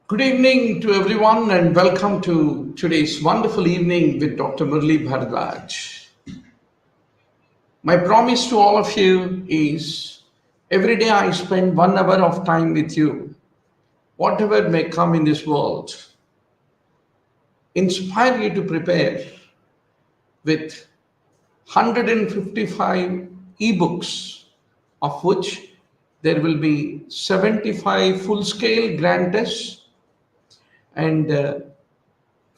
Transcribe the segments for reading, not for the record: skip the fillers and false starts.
Good evening to everyone and welcome to today's wonderful evening with Dr. Murli Bharadwaj. My promise to all of you is every day I spend 1 hour of time with you, whatever may come in this world, inspire you to prepare with 155 ebooks, of which there will be 75 full-scale grand tests and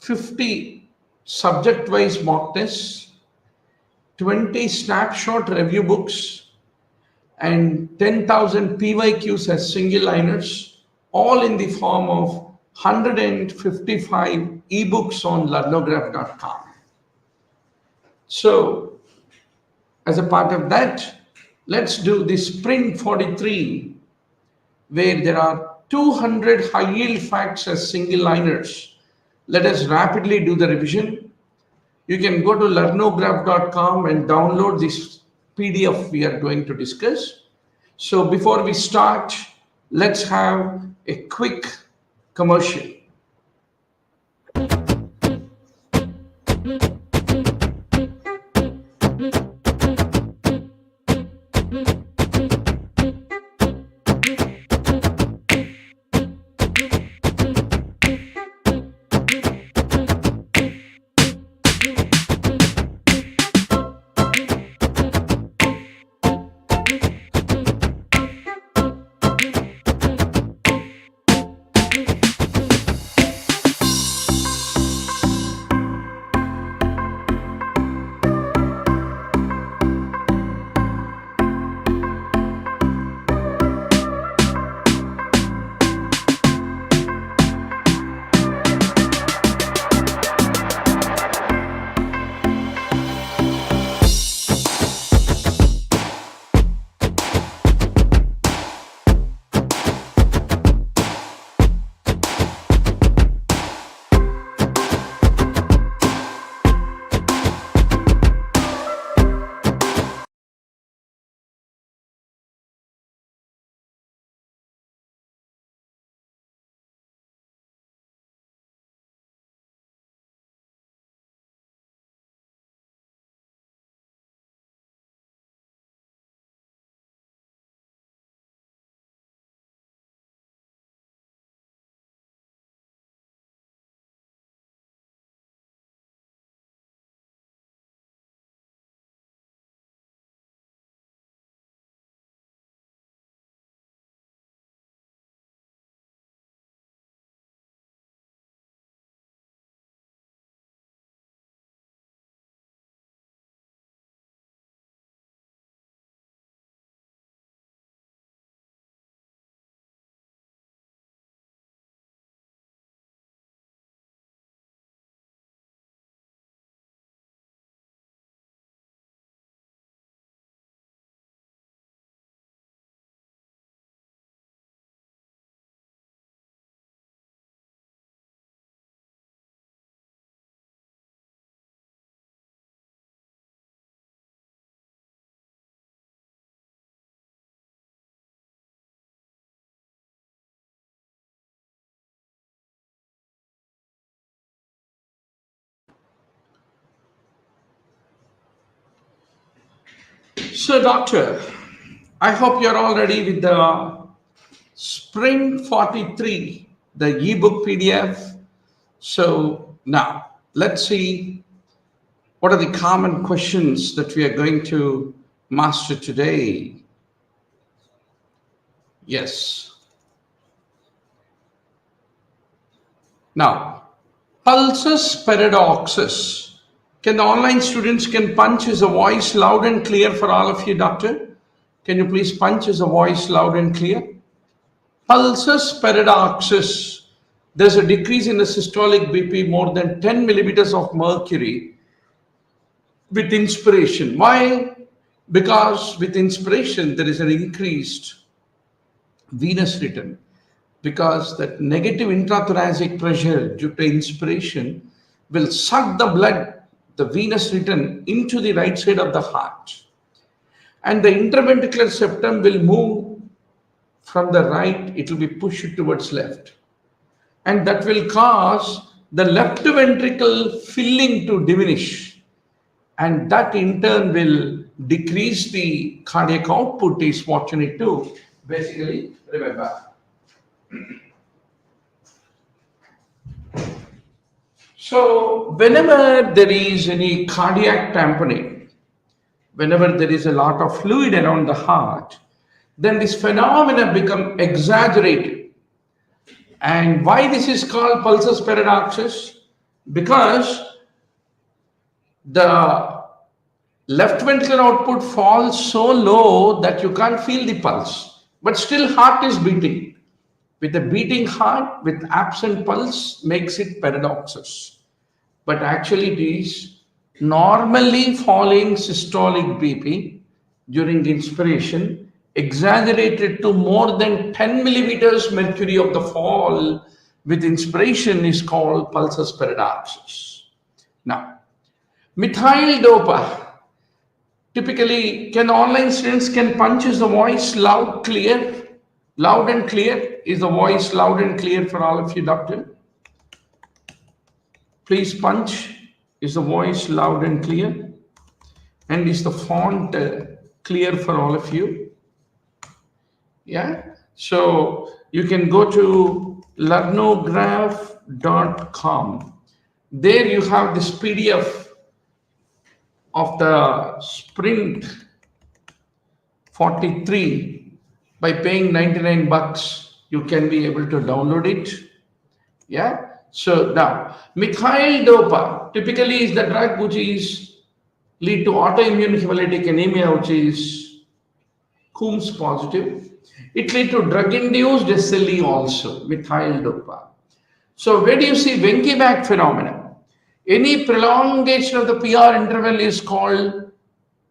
50 subject-wise mock tests, 20 snapshot review books, and 10,000 PYQs as single liners, all in the form of 155 ebooks on learnograph.com. So, as a part of that, let's do the Sprint 43, where there are 200 high-yield facts as single liners. Let us rapidly do the revision. You can go to learnograph.com and download this PDF we are going to discuss. So before we start, let's have a quick commercial. So, Doctor, I hope you're all ready with the Sprint 43, the ebook PDF. So, now let's see what are the common questions that we are going to master today. Yes. Now, Pulsus paradoxus. Can the online students can punch as a voice loud and clear for all of you, Doctor? Can you please punch as a voice loud and clear? Pulsus paradoxus. There's a decrease in the systolic BP more than 10 millimeters of mercury with inspiration. Why? Because with inspiration, there is an increased venous return. Because that negative intrathoracic pressure due to inspiration will suck the blood, the venous return, into the right side of the heart. And the interventricular septum will move from the right, it will be pushed towards left. and that will cause the left ventricle filling to diminish, and that in turn will decrease the cardiac output, is what you need to basically remember. So whenever there is any cardiac tamponade, whenever there is a lot of fluid around the heart, then this phenomena become exaggerated. And why this is called Pulsus paradoxus? Because the left ventricular output falls so low that you can't feel the pulse, but still heart is beating. With a beating heart with absent pulse makes it paradoxus. But actually it is normally falling systolic BP during inspiration, exaggerated to more than 10 millimeters mercury of the fall with inspiration is called Pulsus paradoxus. Now, methyl dopa. Typically, online students can punch is the voice loud, clear, loud and clear? Is the voice loud and clear for all of you, doctor? Please punch. Is the voice loud and clear? And is the font clear for all of you? Yeah. So you can go to learnograph.com. There you have this PDF of the Sprint 43. By paying 99 bucks, you can be able to download it. Yeah. So now, methyl dopa typically is the drug which is lead to autoimmune hemolytic anemia, which is Coombs positive. It lead to drug-induced SLE also, methyl dopa. So where do you see Wenke-Back phenomena? Any prolongation of the PR interval is called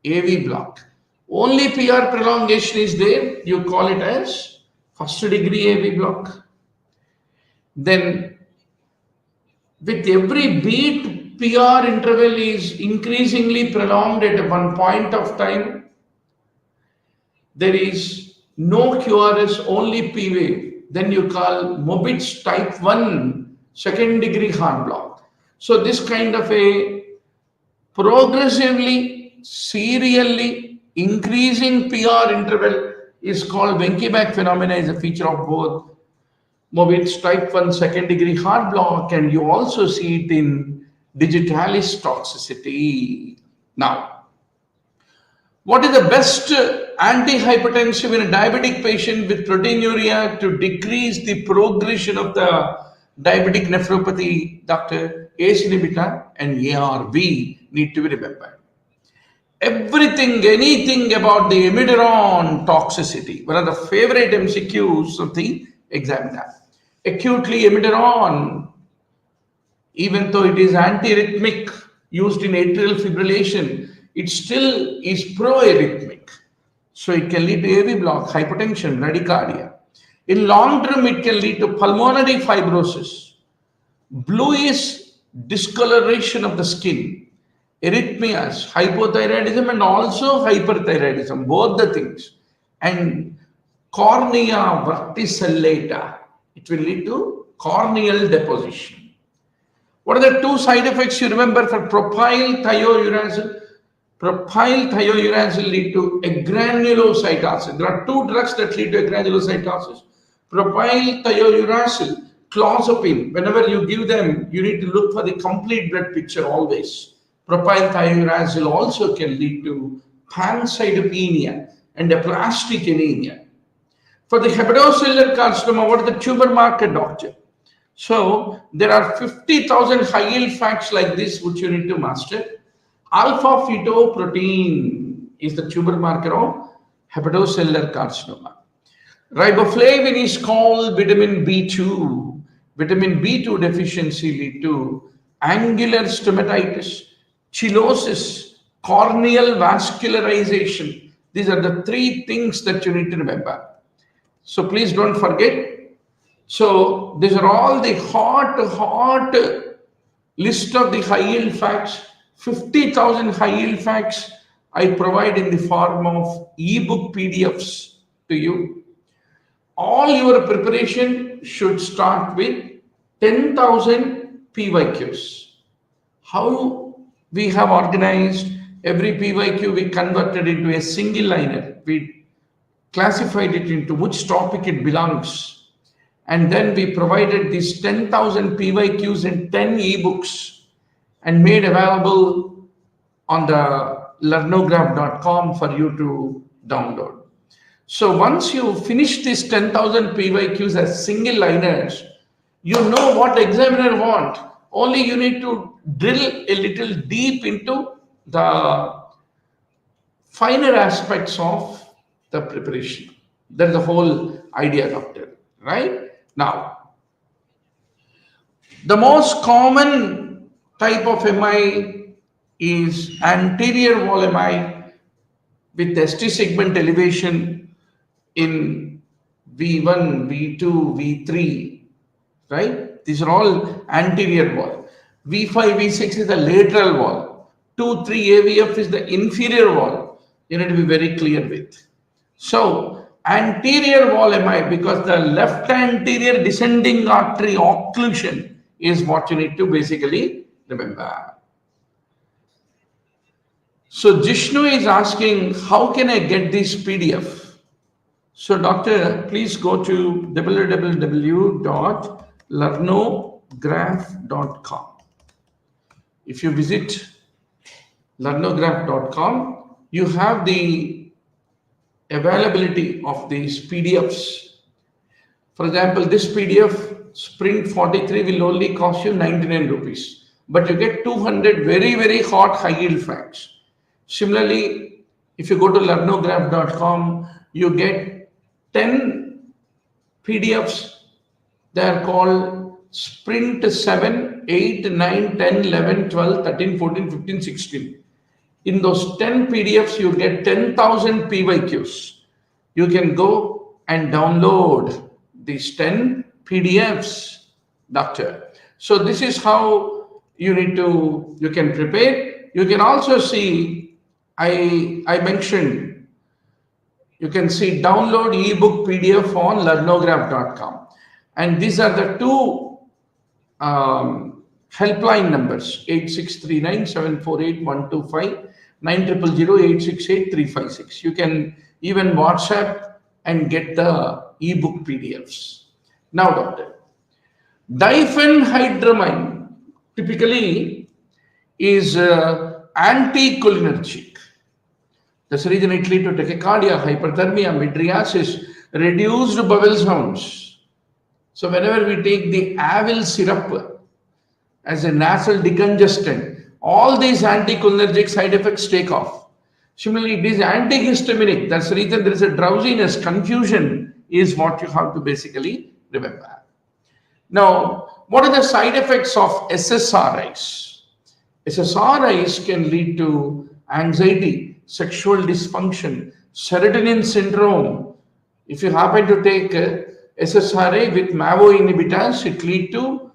AV block. Only PR prolongation is there, you call it as first degree AV block. Then with every beat, PR interval is increasingly prolonged at one point of time. There is no QRS, only P wave. Then you call Mobitz type 1 second degree heart block. So this kind of a progressively, serially increasing PR interval is called Wenke-Back phenomena, is a feature of both Mobitz type 1 second degree heart block, and you also see it in digitalis toxicity. Now, what is the best antihypertensive in a diabetic patient with proteinuria to decrease the progression of the diabetic nephropathy, doctor? ACE inhibitor and ARB need to be remembered. Everything, anything about the Amiodarone toxicity, one of the favorite MCQs of the examiner. Acutely Amiodarone, even though it is antiarrhythmic, used in atrial fibrillation, it still is proarrhythmic. So it can lead to AV block, hypertension, bradycardia. In long term, it can lead to pulmonary fibrosis, bluish discoloration of the skin, arrhythmias, hypothyroidism, and also hyperthyroidism, both the things. And cornea verticillata, it will lead to corneal deposition. What are the two side effects you remember for propyl thiouracil? Propyl thiouracil lead to agranulocytosis. There are two drugs that lead to agranulocytosis. Propyl thiouracil, clozapine. Whenever you give them, you need to look for the complete blood picture always. Propyl thiouracil also can lead to pancytopenia and aplastic anemia. For the hepatocellular carcinoma, what is the tumor marker, doctor? So there are 50,000 high-yield facts like this which you need to master. Alpha-fetoprotein is the tumor marker of hepatocellular carcinoma. Riboflavin is called vitamin B2. Vitamin B2 deficiency lead to angular stomatitis, cheilosis, corneal vascularization. These are the three things that you need to remember. So please don't forget. So these are all the hot list of the high-yield facts. 50,000 high-yield facts I provide in the form of ebook PDFs to you. All your preparation should start with 10,000 PYQs. How we have organized every PYQ, we converted into a single liner. We classified it into which topic it belongs. And then we provided these 10,000 PYQs in 10 ebooks and made available on the learnograph.com for you to download. So once you finish these 10,000 PYQs as single liners, you know what examiner want. Only you need to drill a little deep into the finer aspects of the preparation. That's the whole idea, doctor, right? Now, the most common type of MI is anterior wall MI with ST segment elevation in V1, V2, V3, right? These are all anterior wall. V5, V6 is the lateral wall. 2, 3 AVF is the inferior wall. You need to be very clear with. So, anterior wall MI, because the left anterior descending artery occlusion is what you need to basically remember. So, Jishnu is asking, how can I get this PDF? So, doctor, please go to www.learnograph.com. If you visit learnograph.com, you have the availability of these PDFs. For example, this PDF Sprint 43 will only cost you 99 rupees, but you get 200 very, very hot high yield facts. Similarly, if you go to learnograph.com, you get 10 PDFs. They are called Sprint 7, 8, 9, 10, 11, 12, 13, 14, 15, 16. In those 10 PDFs, you get 10,000 PYQs. You can go and download these 10 PDFs, doctor. So this is how you can prepare. You can also see, I mentioned, you can see download ebook PDF on learnograph.com. And these are the two helpline numbers, 8639-748-125, 9000-868-356. You can even WhatsApp and get the ebook PDFs. Now, doctor, diphenhydramine typically is anticholinergic. That's the reason it leads to tachycardia, hyperthermia, mydriasis, reduced bowel sounds. So whenever we take the Avil syrup as a nasal decongestant, all these anticholinergic side effects take off. Similarly, it is antihistaminic. That's the reason there is a drowsiness, confusion is what you have to basically remember. Now, what are the side effects of SSRIs? SSRIs can lead to anxiety, sexual dysfunction, serotonin syndrome. If you happen to take SSRI with MAVO inhibitors, it leads to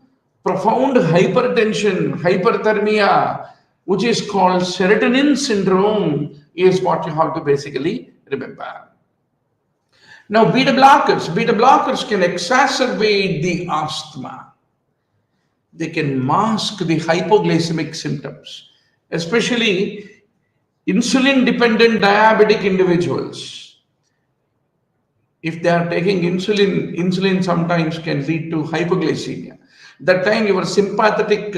profound hypertension, hyperthermia, which is called serotonin syndrome, is what you have to basically remember. Now, beta blockers can exacerbate the asthma. They can mask the hypoglycemic symptoms, especially insulin-dependent diabetic individuals. If they are taking insulin sometimes can lead to hypoglycemia. That time your sympathetic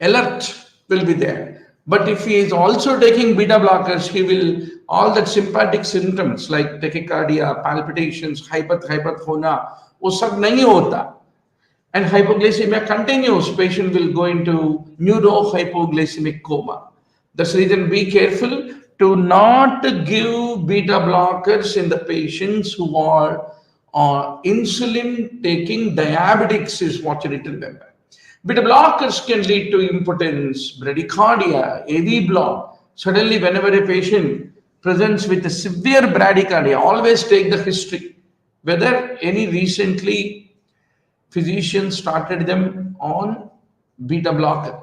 alert will be there. But if he is also taking beta blockers, he will, all that sympathetic symptoms like tachycardia, palpitations, hyperthonia, वो सब नहीं होता. And hypoglycemia continues, patient will go into neurohypoglycemic coma. That's the reason be careful to not give beta blockers in the patients who are insulin taking diabetics is what you need to remember. Beta blockers can lead to impotence, bradycardia, AV block. Suddenly, whenever a patient presents with a severe bradycardia, always take the history. Whether any recently physicians started them on beta blocker.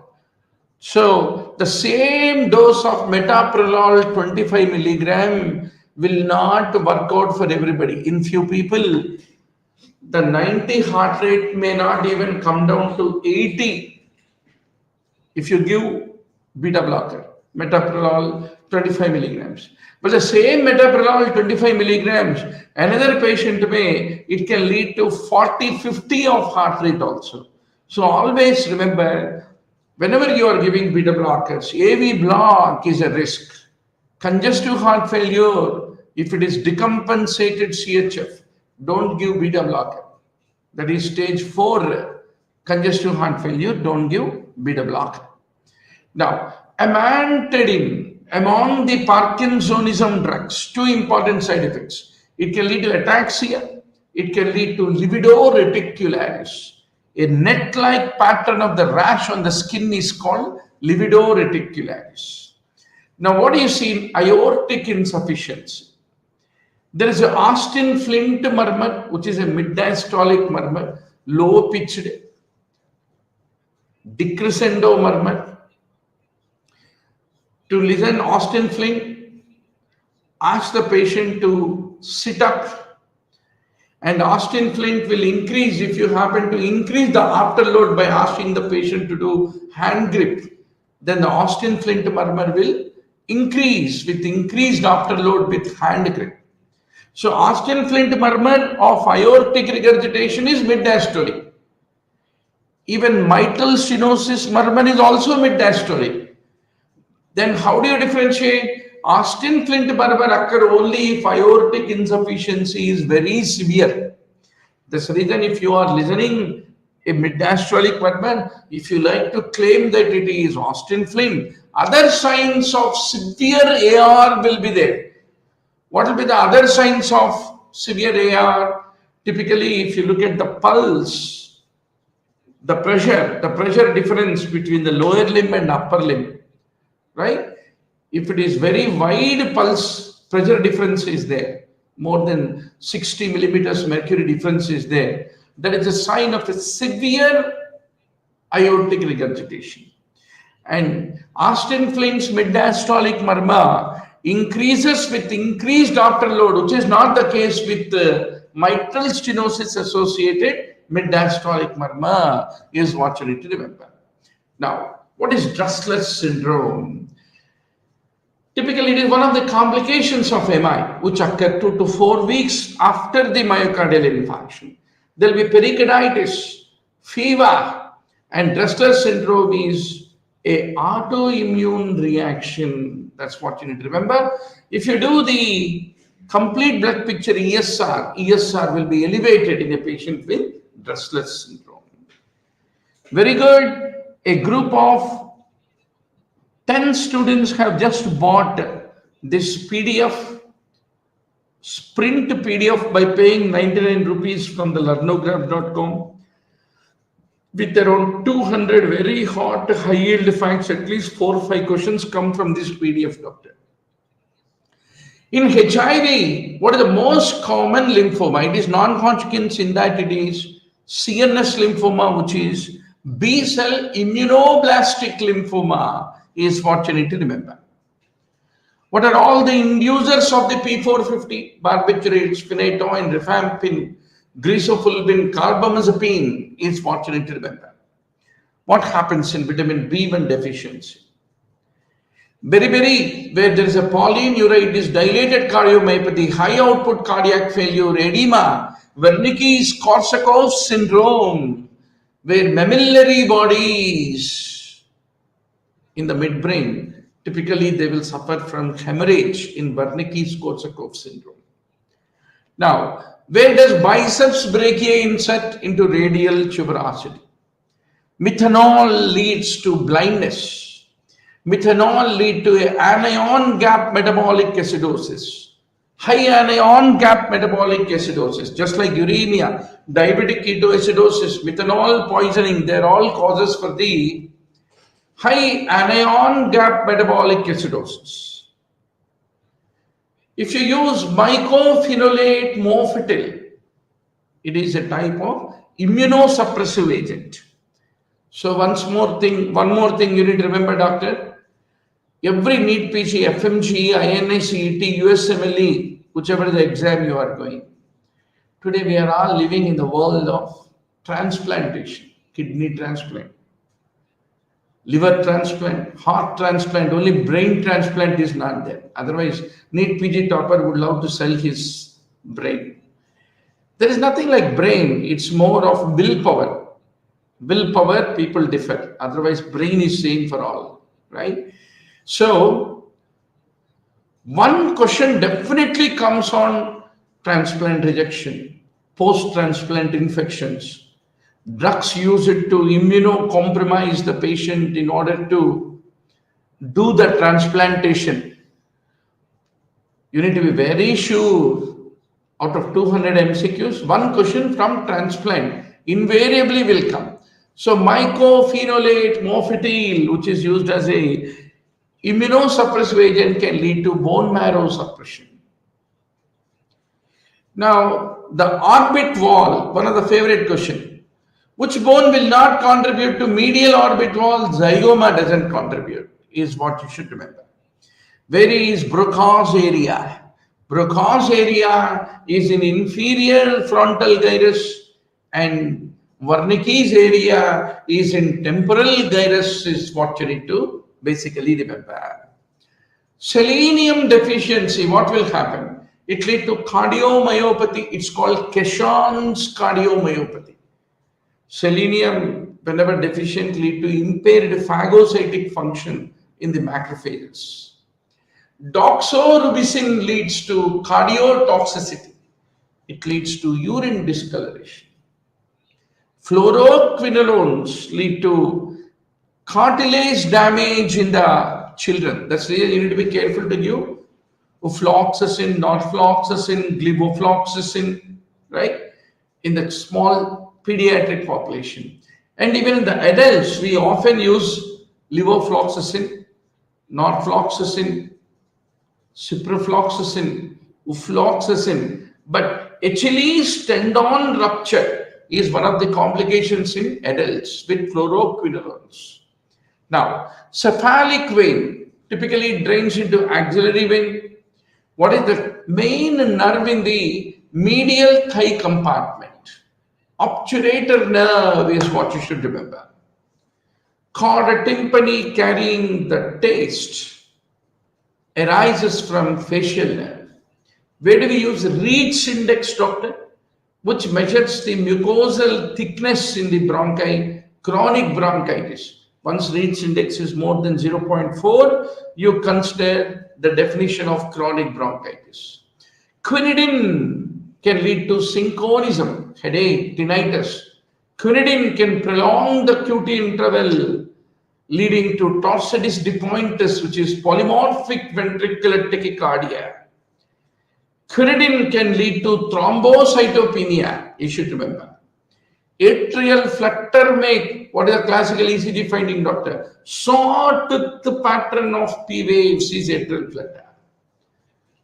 So the same dose of metoprolol 25 milligram will not work out for everybody. In few people, The 90 heart rate may not even come down to 80 if you give beta blocker, metoprolol 25 milligrams. But the same metoprolol 25 milligrams, another patient may, it can lead to 40, 50 of heart rate also. So always remember, whenever you are giving beta blockers, AV block is a risk. Congestive heart failure, if it is decompensated CHF, don't give beta blocker. That is stage 4 congestive heart failure, don't give beta blocker. Now, amantadine, among the Parkinsonism drugs, 2 important side effects. It can lead to ataxia, it can lead to libido reticularis. A net-like pattern of the rash on the skin is called libido reticularis. Now, what do you see in aortic insufficiency? There is a Austin Flint murmur, which is a mid-diastolic murmur, low-pitched, decrescendo murmur. To listen Austin Flint, ask the patient to sit up, and Austin Flint will increase if you happen to increase the afterload by asking the patient to do hand grip. Then the Austin Flint murmur will increase with increased afterload with hand grip. So Austin Flint murmur of aortic regurgitation is mid-diastolic. Even mitral stenosis murmur is also mid-diastolic. Then how do you differentiate? Austin Flint murmur occur only if aortic insufficiency is very severe. That's the reason if you are listening a mid-diastolic murmur, if you like to claim that it is Austin Flint, other signs of severe AR will be there. What will be the other signs of severe AR? Typically, if you look at the pulse, the pressure difference between the lower limb and upper limb, right? If it is very wide pulse, pressure difference is there, more than 60 millimeters mercury difference is there. That is a sign of a severe aortic regurgitation. And Austin Flint's mid-diastolic murmur increases with increased afterload, which is not the case with mitral stenosis associated mid-diastolic murmur, is what you need to remember. Now, what is Drussel's syndrome? Typically, it is one of the complications of MI, which occur 2 to 4 weeks after the myocardial infarction. There will be pericarditis, fever, and Drussel's syndrome is an autoimmune reaction. That's what you need to remember. If you do the complete blood picture ESR will be elevated in a patient with Drussel's syndrome. Very good. A group of 10 students have just bought this PDF, sprint PDF, by paying 99 rupees from the learnograph.com. With around 200 very hot, high-yield facts, at least 4 or 5 questions come from this PDF, doctor. In HIV, what is the most common lymphoma? It is non-Hodgkin's in that it is CNS lymphoma, which is B-cell immunoblastic lymphoma, is what you need to remember. What are all the inducers of the P450? Barbiturates, phenytoin, rifampin, grisofulvin, carbamazepine is what you need to remember. What happens in vitamin B1 deficiency? Beriberi, where there is a polyneuritis, dilated cardiomyopathy, high output cardiac failure, edema, Wernicke's-Korsakoff syndrome, where mammillary bodies in the midbrain, typically they will suffer from hemorrhage in Wernicke's-Korsakoff syndrome. Now, where does biceps brachii insert? Into radial tuberosity. Methanol leads to blindness. Methanol leads to an anion gap metabolic acidosis. High anion gap metabolic acidosis, just like uremia, diabetic ketoacidosis, methanol poisoning, they're all causes for the high anion gap metabolic acidosis. If you use mycophenolate mofetil, it is a type of immunosuppressive agent. So one more thing you need to remember, doctor. Every NEETPG FMGE, INI CET, USMLE, whichever the exam you are going, Today we are all living in the world of transplantation, kidney transplant, liver transplant, heart transplant, only brain transplant is not there. Otherwise, NEETPG topper would love to sell his brain. There is nothing like brain, it's more of willpower. Willpower, people differ. Otherwise, brain is same for all, right? So, one question definitely comes on transplant rejection, post-transplant infections. Drugs use it to immunocompromise the patient in order to do the transplantation. You need to be very sure. Out of 200 MCQs, one question from transplant invariably will come. So mycophenolate mofetil, which is used as a immunosuppressive agent, can lead to bone marrow suppression. Now, the orbit wall, one of the favorite questions. Which bone will not contribute to medial orbit wall? Zygoma doesn't contribute, is what you should remember. Where is Broca's area? Broca's area is in inferior frontal gyrus, and Wernicke's area is in temporal gyrus, is what you need to basically remember. Selenium deficiency, what will happen? It leads to cardiomyopathy. It's called Keshan's cardiomyopathy. Selenium, whenever deficient, lead to impaired phagocytic function in the macrophages. Doxorubicin leads to cardiotoxicity. It leads to urine discoloration. Fluoroquinolones lead to cartilage damage in the children. That's the reason you need to be careful to give ufloxacin, norfloxacin, gliflozin, right? In the small pediatric population. And even in the adults, we often use levofloxacin, norfloxacin, ciprofloxacin, ufloxacin. But Achilles tendon rupture is one of the complications in adults with fluoroquinolones. Now, cephalic vein typically drains into axillary vein. What is the main nerve in the medial thigh compartment? Obturator nerve is what you should remember. Chorda tympani, carrying the taste, arises from facial nerve. Where do we use Reed's index, doctor? Which measures the mucosal thickness in the bronchi, chronic bronchitis. Once Reed's index is more than 0.4, you consider the definition of chronic bronchitis. Quinidine can lead to synchronism, headache, tinnitus. Quinidine can prolong the QT interval, leading to torsidis de pointis, which is polymorphic ventricular tachycardia. Quinidine can lead to thrombocytopenia, you should remember. Atrial flutter make, what is the classical ECG finding, doctor? Sawtooth pattern of P waves is atrial flutter.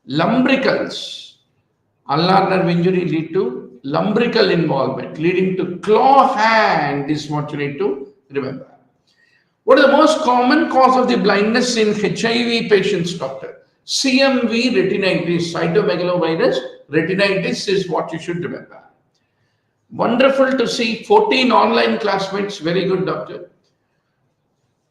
Lumbricals, ulnar nerve injury lead to lumbrical involvement, leading to claw hand is what you need to remember. What is the most common cause of the blindness in HIV patients, doctor? CMV retinitis, cytomegalovirus retinitis is what you should remember. Wonderful to see 14 online classmates. Very good, doctor.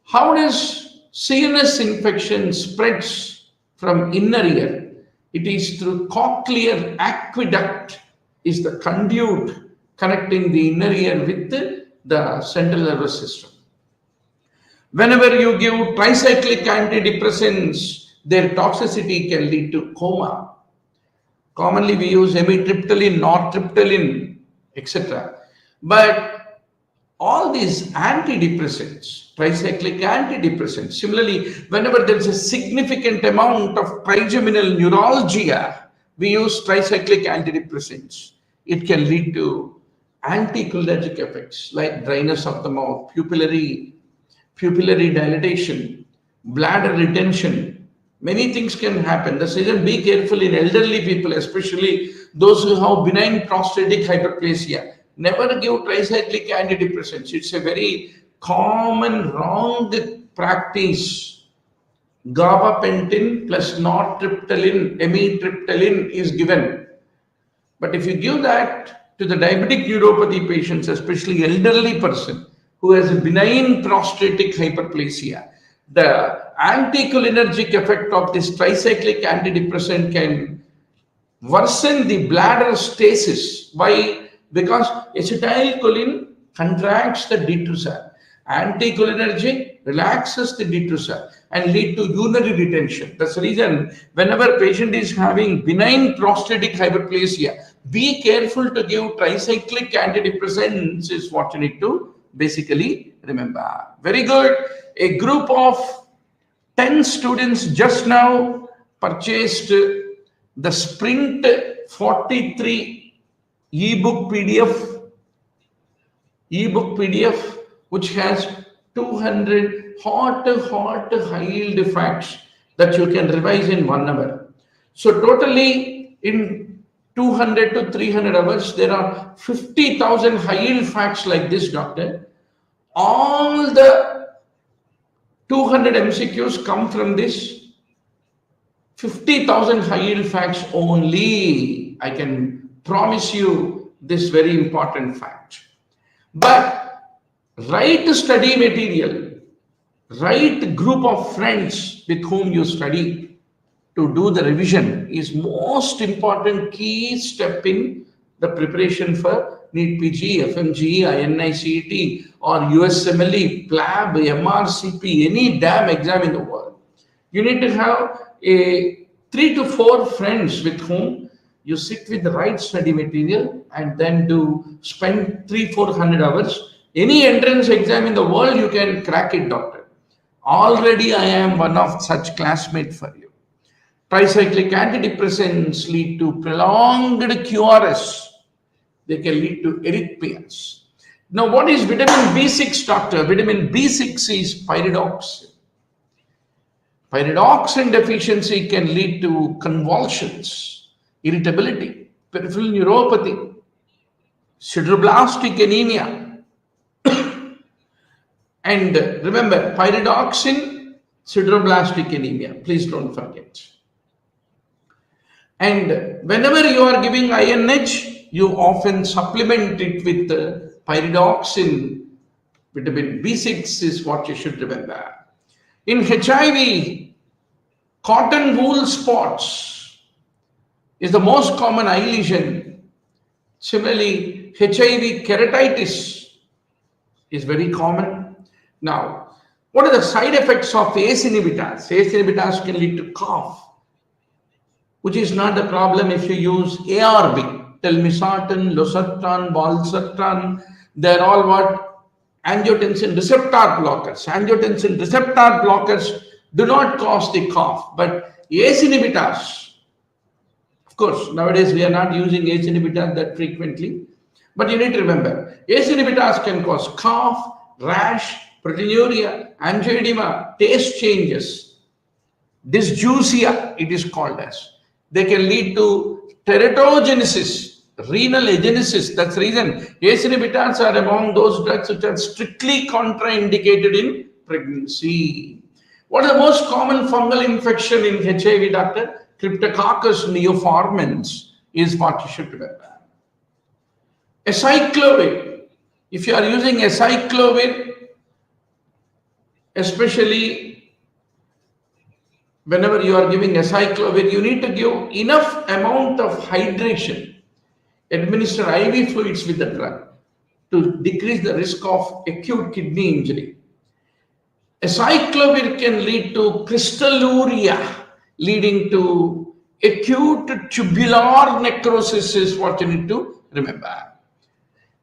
How does CNS infection spreads from inner ear? It is through cochlear aqueduct, is the conduit connecting the inner ear with the central nervous system. Whenever you give tricyclic antidepressants, their toxicity can lead to coma. Commonly we use amitriptyline, nortriptyline, etc. But all these antidepressants, tricyclic antidepressants, similarly, whenever there is a significant amount of trigeminal neuralgia, we use tricyclic antidepressants. It can lead to anticholinergic effects like dryness of the mouth, pupillary dilatation, bladder retention. Many things can happen. That's reason be careful in elderly people, especially those who have benign prostatic hyperplasia. Never give tricyclic antidepressants. It's a very common wrong practice. Gabapentin plus nortriptyline, amitriptyline is given. But if you give that to the diabetic neuropathy patients, especially elderly person who has a benign prostatic hyperplasia, the anticholinergic effect of this tricyclic antidepressant can worsen the bladder stasis. Why? Because acetylcholine contracts the detrusor. Anticholinergic relaxes the detrusor and lead to urinary retention. That's the reason whenever patient is having benign prostatic hyperplasia, be careful to give tricyclic antidepressants is what you need to basically remember. Very good. A group of 10 students just now purchased the Sprint 43 ebook PDF, which has 200 hot high-yield facts that you can revise in 1 hour. So totally in 200 to 300 hours, there are 50,000 high-yield facts like this, doctor. All the 200 MCQs come from this 50,000 high-yield facts only. I can promise you this very important fact. But right study material, right group of friends with whom you study to do the revision is most important key step in the preparation for NEETPG, FMGE, INICET or USMLE, PLAB, MRCP, any damn exam in the world. You need to have a 3 to 4 friends with whom you sit with the right study material and then spend 300-400 hours. Any entrance exam in the world, you can crack it, doctor. Already I am one of such classmates for you. Tricyclic antidepressants lead to prolonged QRS. They can lead to arrhythmias. Now, what is vitamin B6, doctor? Vitamin B6 is pyridoxine. Pyridoxine deficiency can lead to convulsions, irritability, peripheral neuropathy, sideroblastic anemia. And remember, pyridoxine, sideroblastic anemia. Please don't forget. And whenever you are giving INH, you often supplement it with pyridoxine. Vitamin B6 is what you should remember. In HIV, cotton wool spots is the most common eye lesion. Similarly, HIV keratitis is very common. Now, what are the side effects of ACE inhibitors? ACE inhibitors can lead to cough, which is not a problem if you use ARB, telmisartan, losartan, valsartan. They're all what? Angiotensin receptor blockers. Angiotensin receptor blockers do not cause the cough, but ACE inhibitors, of course, nowadays we are not using ACE inhibitors that frequently, but you need to remember, ACE inhibitors can cause cough, rash, proteinuria, angioedema, taste changes, dysgeusia, it is called as. They can lead to teratogenesis, renal agenesis. That's the reason ACE inhibitors are among those drugs which are strictly contraindicated in pregnancy. What is the most common fungal infection in HIV, doctor? Cryptococcus neoformans is what you should remember. Acyclovir. If you are using acyclovir, especially whenever you are giving acyclovir, you need to give enough amount of hydration. Administer IV fluids with the drug to decrease the risk of acute kidney injury. Acyclovir can lead to crystalluria, leading to acute tubular necrosis is what you need to remember.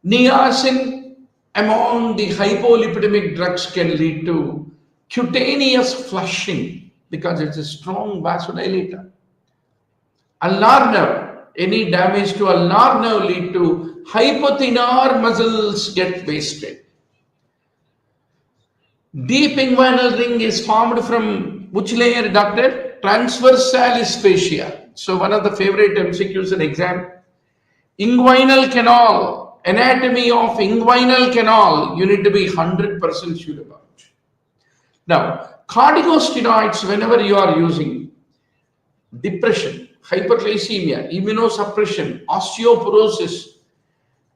Niacin among the hypolipidemic drugs can lead to cutaneous flushing because it's a strong vasodilator. Ulnar nerve, any damage to ulnar nerve lead to hypothenar muscles get wasted. Deep inguinal ring is formed from which layer, doctor? Transversalis fascia. So one of the favorite MCQs in exam. Inguinal canal, anatomy of inguinal canal, you need to be 100% sure about. Now, corticosteroids, whenever you are using depression, hyperglycemia, immunosuppression, osteoporosis,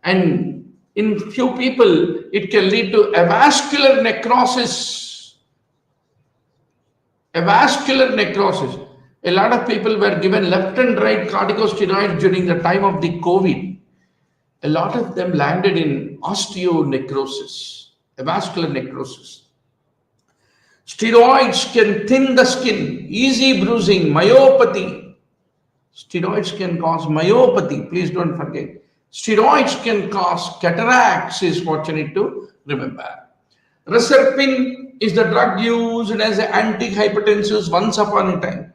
and in few people, it can lead to avascular necrosis. Avascular necrosis. A lot of people were given left and right corticosteroids during the time of the COVID. A lot of them landed in osteonecrosis, avascular necrosis. Steroids can thin the skin, easy bruising, myopathy. Steroids can cause myopathy, please don't forget. Steroids can cause cataracts is what you need to remember. Reserpine is the drug used as an antihypertensive once upon a time.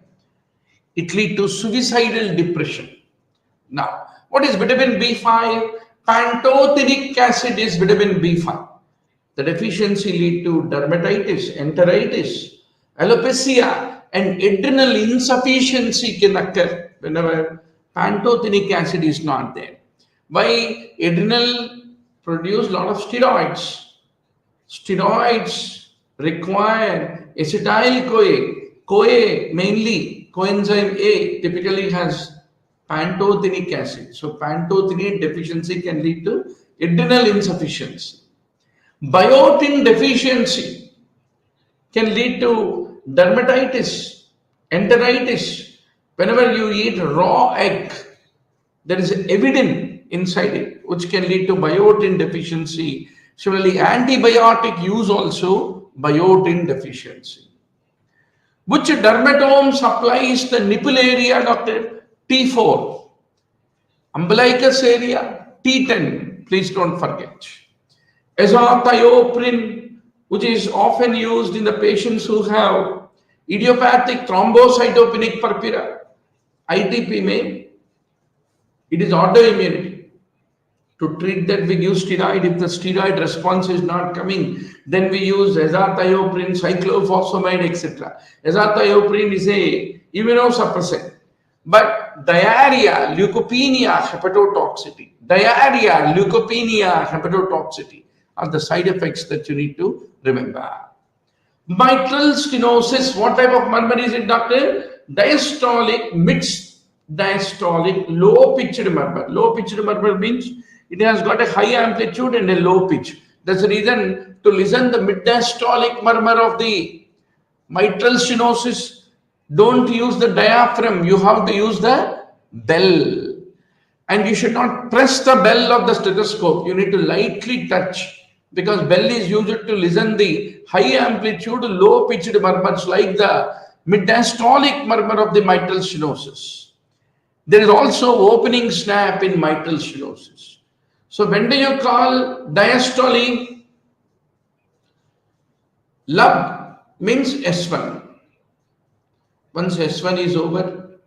It leads to suicidal depression. Now, what is vitamin B5? Pantothenic acid is vitamin B5. The deficiency leads to dermatitis, enteritis, alopecia, and adrenal insufficiency can occur whenever pantothenic acid is not there. Why? Adrenal produce a lot of steroids. Steroids require acetyl-CoA. CoA mainly, coenzyme A typically has pantothenic acid. So pantothenic deficiency can lead to adrenal insufficiency. Biotin deficiency can lead to dermatitis, enteritis. Whenever you eat raw egg, there is avidin inside it, which can lead to biotin deficiency. Similarly, antibiotic use also biotin deficiency. Which dermatome supplies the nipple area, doctor? T4. Umbilicus area, T10. Please don't forget. Azathioprine, which is often used in the patients who have idiopathic thrombocytopenic purpura, ITP may, it is autoimmunity. To treat that, we use steroid. If the steroid response is not coming, then we use azathioprine, cyclophosphamide, etc. Azathioprine is a immunosuppressant. But diarrhea, leukopenia, hepatotoxicity. Diarrhea, leukopenia, hepatotoxicity are the side effects that you need to remember. Mitral stenosis, what type of murmur is it, doctor? Diastolic, mid-diastolic, low-pitched murmur. Low-pitched murmur means it has got a high amplitude and a low pitch. That's the reason to listen the mid-diastolic murmur of the mitral stenosis, don't use the diaphragm, you have to use the bell. And you should not press the bell of the stethoscope, you need to lightly touch, because bell is used to listen the high amplitude, low pitched murmurs like the mid-diastolic murmur of the mitral stenosis. There is also opening snap in mitral stenosis. So when do you call diastole? Lub means S1. Once S1 is over,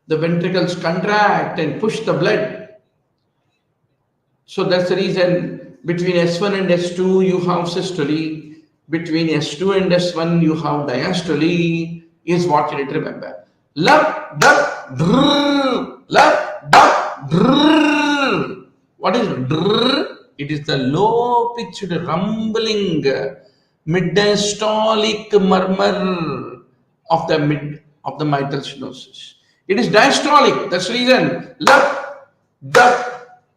the ventricles contract and push the blood. So that's the reason between S1 and S2 you have systole. Between S2 and S1 you have diastole, is what you need to remember. Lub, dub, drrr, lub, dub, drrr. What is drrr? It is the low pitched rumbling mid-diastolic murmur of the mitral stenosis. It is diastolic. That's the reason. Lub, dub,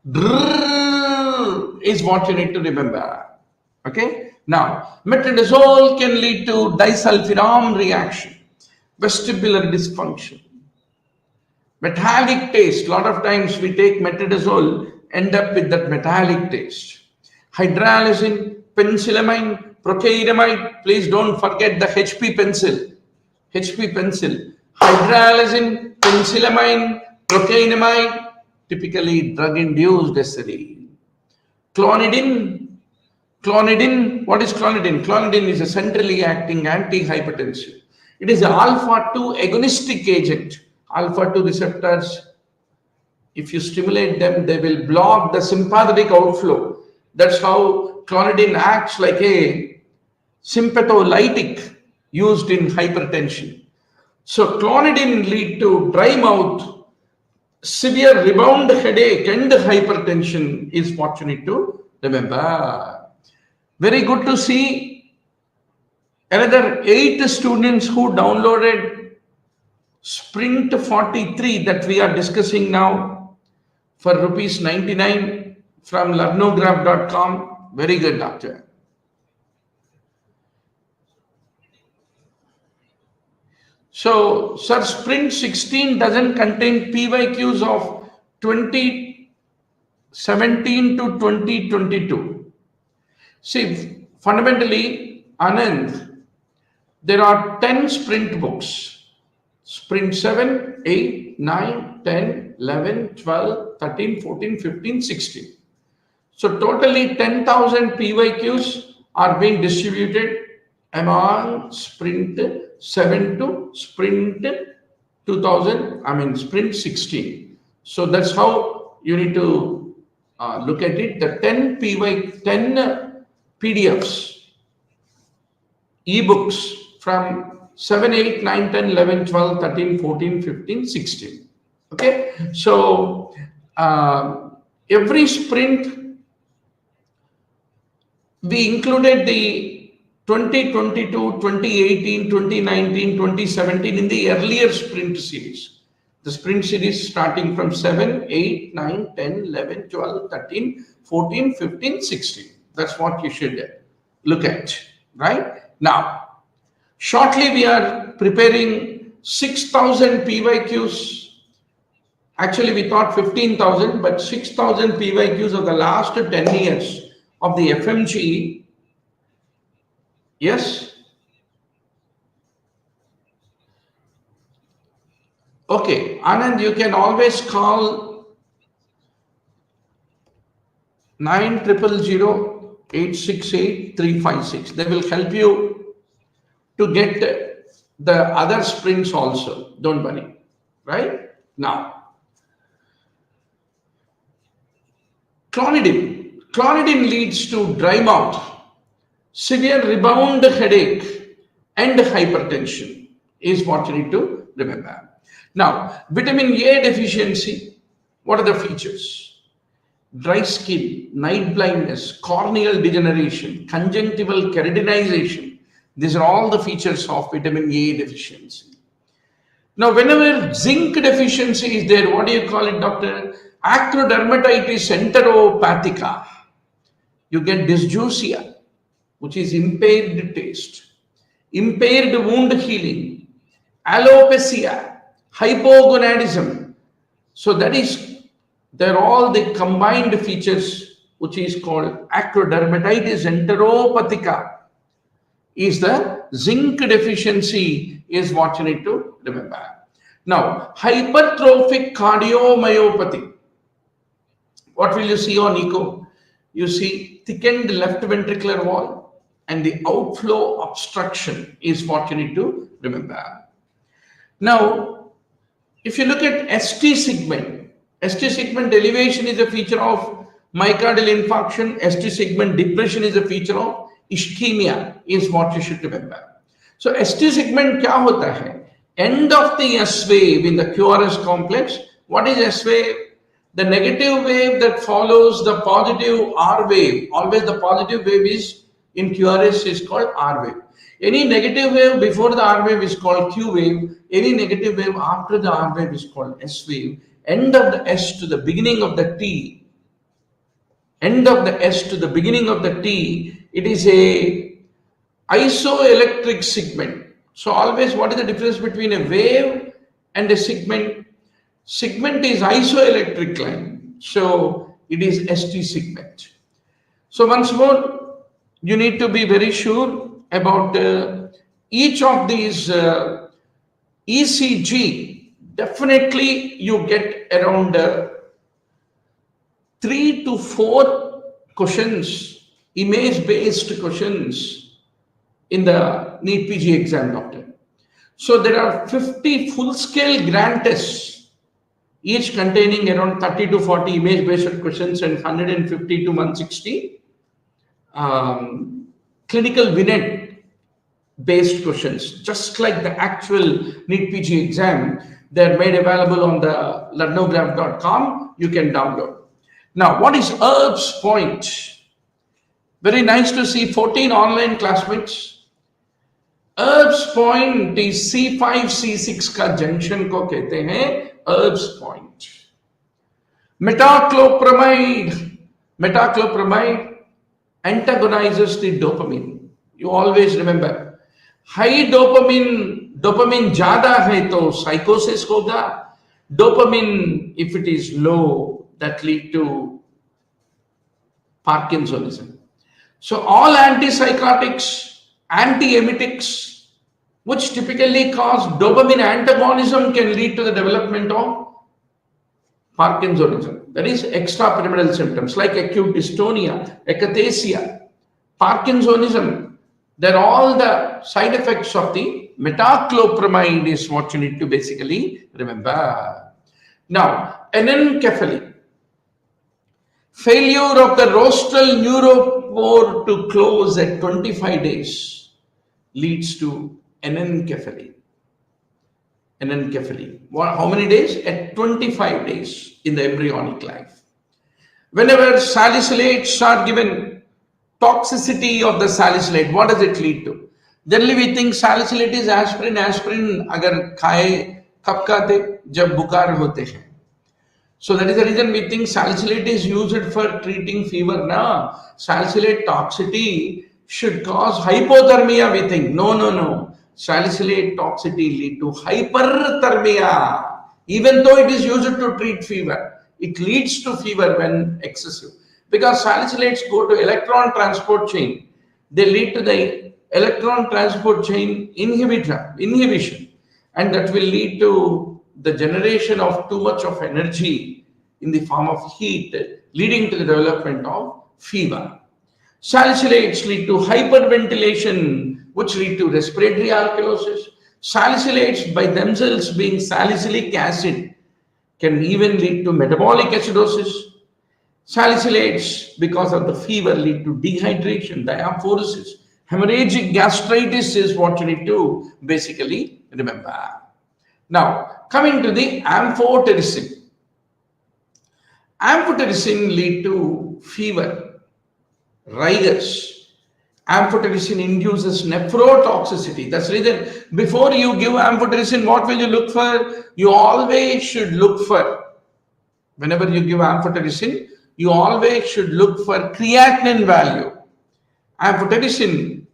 drrr is what you need to remember. Okay. Now, metronidazole can lead to disulfiram reaction, vestibular dysfunction, metallic taste. A lot of times we take metronidazole, end up with that metallic taste. Hydralazine, penicillamine, procairamide. Please don't forget the HP pencil. HP pencil. Hydralazine, penicillamine, procairamide, typically drug-induced SLE. Clonidine. Clonidine, what is clonidine? Clonidine is a centrally acting antihypertensive. It is an alpha-2 agonistic agent. Alpha-2 receptors, if you stimulate them, they will block the sympathetic outflow. That's how clonidine acts like a sympatholytic used in hypertension. So clonidine lead to dry mouth, severe rebound headache and hypertension is what you need to remember. Very good to see another 8 students who downloaded Sprint 43 that we are discussing now for rupees 99 from learnograph.com. Very good, doctor. So, sir, Sprint 16 doesn't contain PYQs of 2017 to 2022. See, fundamentally, Anand, there are 10 sprint books. Sprint 7, 8, 9, 10, 11, 12, 13, 14, 15, 16. So totally 10,000 PYQs are being distributed among Sprint 7 to Sprint 2000, Sprint 16. So that's how you need to look at it. The 10 PDFs, ebooks from 7, 8, 9, 10, 11, 12, 13, 14, 15, 16. Okay. So every sprint, we included the 2022, 2018, 2019, 2017 in the earlier sprint series. The sprint series starting from 7, 8, 9, 10, 11, 12, 13, 14, 15, 16. That's what you should look at, right? Now, shortly, we are preparing 6,000 PYQs. Actually, we thought 15,000, but 6,000 PYQs of the last 10 years of the FMGE. Yes? Okay, Anand, you can always call 9000868 They will help you to get the other sprints also. Don't worry, right? Now, clonidine. Clonidine leads to dry mouth, severe rebound headache, and hypertension is what you need to remember. Now, vitamin A deficiency, what are the features? Dry skin, night blindness, corneal degeneration, conjunctival keratinization. These are all the features of vitamin A deficiency. Now, whenever zinc deficiency is there, what do you call it, doctor? Acrodermatitis enteropathica. You get dysgeusia, which is impaired taste, impaired wound healing, alopecia, hypogonadism. So they're all the combined features, which is called acrodermatitis enteropathica. Is the zinc deficiency is what you need to remember. Now, hypertrophic cardiomyopathy. What will you see on echo? You see thickened left ventricular wall and the outflow obstruction is what you need to remember. Now, if you look at ST segment elevation is a feature of myocardial infarction. ST segment depression is a feature of ischemia is what you should remember. So ST segment क्या होता है? End of the S wave in the QRS complex. What is S wave? The negative wave that follows the positive R wave. Always the positive wave is in QRS is called R wave. Any negative wave before the R wave is called Q wave. Any negative wave after the R wave is called S wave. End of the S to the beginning of the T. End of the S to the beginning of the T. It is a isoelectric segment. So always, what is the difference between a wave and a segment? Segment is isoelectric line. So it is ST segment. So once more, you need to be very sure about each of these ECG. Definitely you get around 3 to 4 questions, image-based questions in the NEETPG exam, doctor. So there are 50 full-scale grand tests, each containing around 30 to 40 image-based questions and 150 to 160 clinical vignette-based questions, just like the actual NEETPG exam. They're made available on the learnograph.com. You can download. Now, what is Herb's point? Very nice to see 14 online classmates. Erb's point is C5C6 का junction को कहते हैं Erb's point. Metoclopramide antagonizes the dopamine. You always remember, high dopamine ज्यादा है तो psychosis होगा. Dopamine, if it is low, that lead to Parkinsonism. So all antipsychotics, antiemetics, which typically cause dopamine antagonism, can lead to the development of Parkinsonism. That is extrapyramidal symptoms like acute dystonia, akathisia, Parkinsonism. They're all the side effects of the metoclopramide is what you need to basically remember. Now, anencephaly. Failure of the rostral neuropore to close at 25 days leads to anencephaly. Anencephaly. How many days? At 25 days in the embryonic life. Whenever salicylates are given, toxicity of the salicylate, what does it lead to? Generally we think salicylate is aspirin. Aspirin agar khaye kab khate jab bukar hote hain. So that is the reason we think salicylate is used for treating fever. Now, salicylate toxicity should cause hypothermia, we think. No. Salicylate toxicity lead to hyperthermia. Even though it is used to treat fever, it leads to fever when excessive. Because salicylates go to electron transport chain. They lead to the electron transport chain inhibition. And that will lead to the generation of too much of energy in the form of heat, leading to the development of fever. Salicylates lead to hyperventilation, which lead to respiratory alkalosis. Salicylates by themselves being salicylic acid can even lead to metabolic acidosis. Salicylates, because of the fever, lead to dehydration, diaphoresis. Hemorrhagic gastritis is what you need to basically remember. Now, coming to the amphotericin. Amphotericin lead to fever, rigors. Amphotericin induces nephrotoxicity. That's the reason before you give amphotericin, what will you look for? You always should look for, whenever you give amphotericin, you always should look for creatinine value. Amphotericin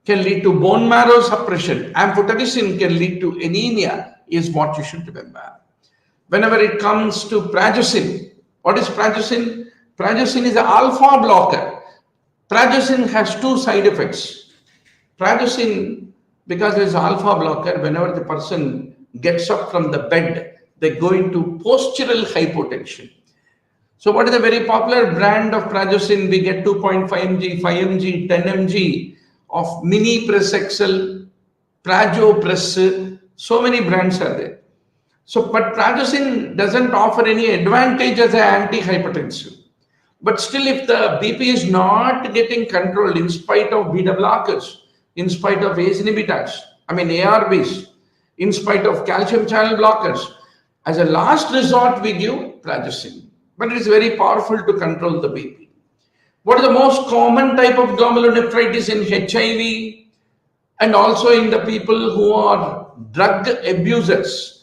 can lead to bone marrow suppression. Amphotericin can lead to anemia, is what you should remember. Whenever it comes to prazosin, what is prazosin? Prazosin is an alpha blocker. Prazosin has two side effects. Prazosin, because there is alpha blocker, whenever the person gets up from the bed, they go into postural hypotension. So what is a very popular brand of prazosin? We get 2.5 mg, 5 mg, 10 mg of mini press excel, prajo press. So many brands are there. So, but prazosin doesn't offer any advantage as an antihypertensive. But still, if the BP is not getting controlled in spite of beta blockers, in spite of ACE inhibitors, ARBs, in spite of calcium channel blockers, as a last resort, we give prazosin. But it is very powerful to control the BP. What is the most common type of glomerulonephritis in HIV and also in the people who are drug abusers?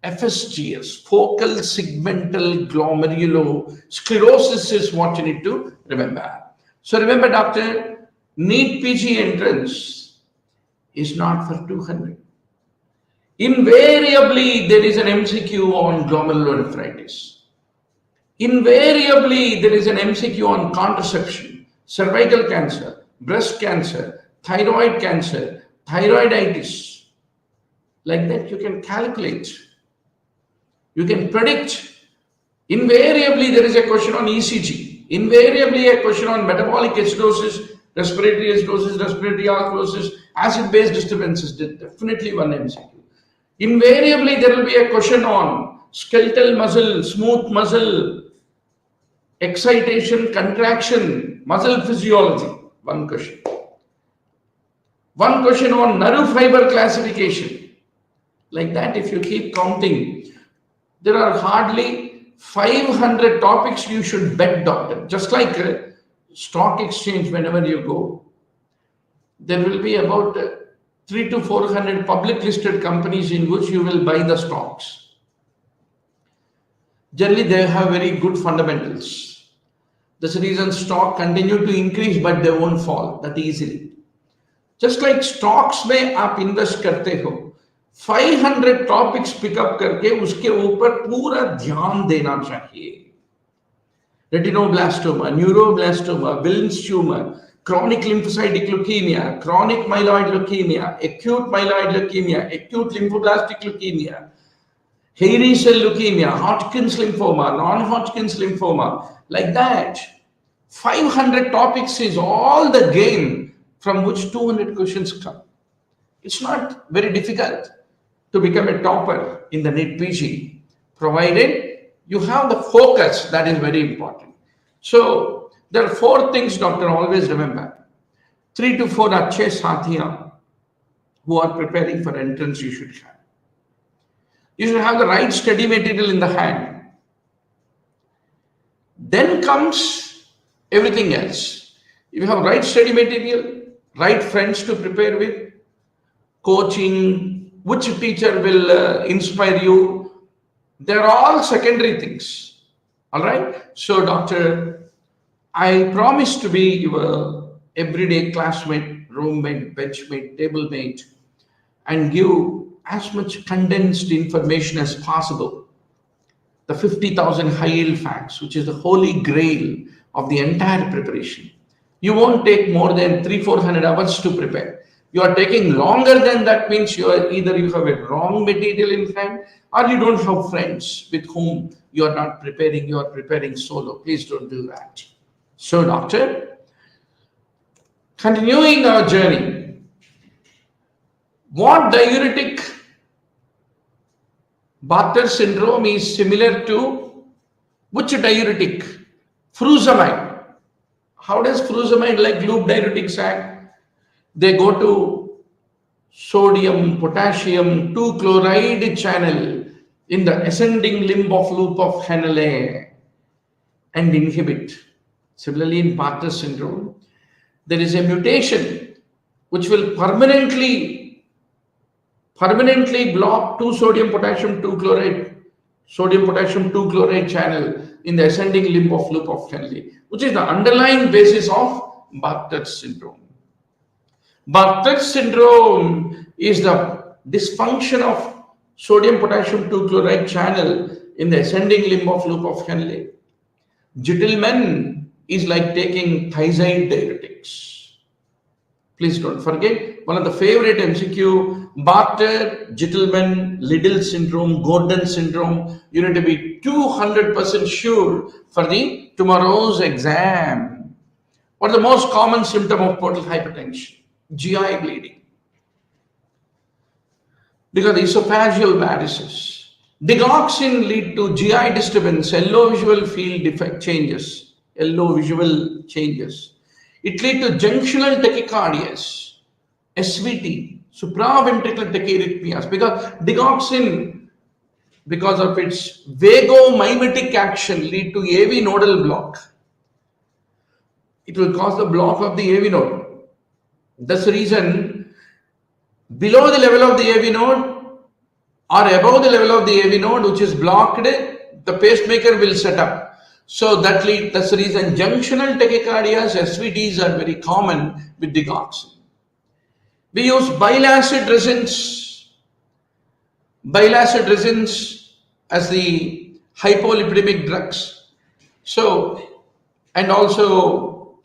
FSGS, focal segmental glomerulosclerosis, is what you need to remember. So remember, doctor, NEETPG entrance is not for 200. Invariably, there is an MCQ on glomerulonephritis. Invariably, there is an MCQ on contraception, cervical cancer, breast cancer, thyroid cancer, thyroiditis. Like that, you can calculate. You can predict. Invariably, there is a question on ECG. Invariably, a question on metabolic acidosis, respiratory acidosis, respiratory alkalosis, acid-base disturbances. Definitely one MCQ. Invariably, there will be a question on skeletal muscle, smooth muscle, excitation, contraction, muscle physiology. One question. One question on nerve fiber classification. Like that, if you keep counting, there are hardly 500 topics you should bet, doctor. Just like stock exchange, whenever you go, there will be about 3 to 400 public listed companies in which you will buy the stocks. Generally, they have very good fundamentals. That's the reason stock continue to increase, but they won't fall that easily. Just like stocks में आप invest करते हो, 500 topics pickup करके उसके ऊपर पूरा ध्यान देना चाहिए. Retinoblastoma, neuroblastoma, Wilms tumor, chronic lymphocytic leukemia, chronic myeloid leukemia, acute myeloid leukemia, acute lymphoblastic leukemia, hairy cell leukemia, Hodgkin's lymphoma, non-Hodgkin's lymphoma, like that. 500 topics is all the game from which 200 questions come. It's not very difficult to become a topper in the NEETPG, provided you have the focus. That is very important. So there are 4 things, doctor, always remember. 3 to 4 अच्छे साथियां who are preparing for entrance you should have. You should have the right study material in the hand. Then comes everything else. If you have right study material, right friends to prepare with, coaching, which teacher will inspire you, they're all secondary things. All right. So, doctor, I promise to be your everyday classmate, roommate, benchmate, table-mate, and give as much condensed information as possible. The 50,000 high-yield facts, which is the holy grail of the entire preparation. You won't take more than 300-400 hours to prepare. You are taking longer than that, means you are either you have a wrong material in hand or you don't have friends with whom you are not preparing, you are preparing solo. Please don't do that. So, doctor, continuing our journey, what diuretic Bartter syndrome is similar to which diuretic? Furosemide. How does furosemide like loop diuretics act? They go to sodium, potassium, 2-chloride channel in the ascending limb of loop of Henle and inhibit. Similarly, in Bartter syndrome, there is a mutation which will permanently block 2-sodium, potassium, 2-chloride, sodium, potassium, 2-chloride channel in the ascending limb of loop of Henle, which is the underlying basis of Bartter syndrome. Bartter syndrome is the dysfunction of sodium potassium 2-chloride channel in the ascending limb of loop of Henle. Gentlemen is like taking thiazide diuretics. Please don't forget, one of the favorite MCQ, Bartter, Gentleman, Liddle syndrome, Gordon syndrome. You need to be 200% sure for the tomorrow's exam. What is the most common symptom of portal hypertension? GI bleeding. Because esophageal varices. Digoxin lead to GI disturbance, yellow visual field defect changes, yellow visual changes. It lead to junctional tachycardias, SVT, supraventricular tachyarrhythmias, because digoxin, because of its vagomimetic action, lead to AV nodal block. It will cause the block of the AV node. That's the reason below the level of the AV node or above the level of the AV node, which is blocked, the pacemaker will set up. So that's the reason junctional tachycardias, SVTs are very common with digoxin. We use bile acid resins as the hypolipidemic drugs. So, and also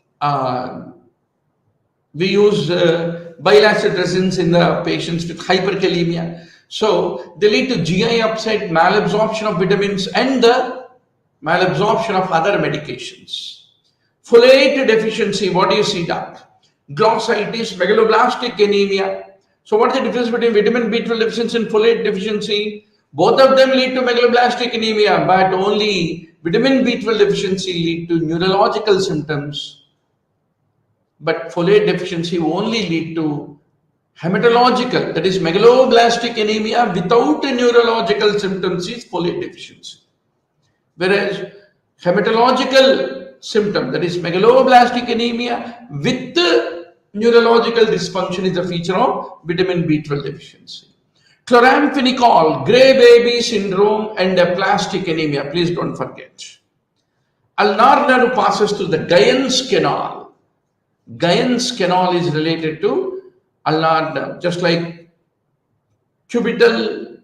we use bile acid resins in the patients with hyperkalemia. So they lead to GI upset, malabsorption of vitamins and the malabsorption of other medications. Folate deficiency, what do you see, doc? Glossitis, megaloblastic anemia. So what is the difference between vitamin B12 deficiency and folate deficiency? Both of them lead to megaloblastic anemia, but only vitamin B12 deficiency lead to neurological symptoms. But folate deficiency only lead to hematological, that is megaloblastic anemia without neurological symptoms is folate deficiency. Whereas hematological symptom, that is megaloblastic anemia with Neurological dysfunction is a feature of vitamin B12 deficiency. Chloramphenicol, gray baby syndrome, and aplastic anemia. Please don't forget. Ulnar nerve passes through the Guyon's canal. Guyon's canal is related to ulnar nerve, just like cubital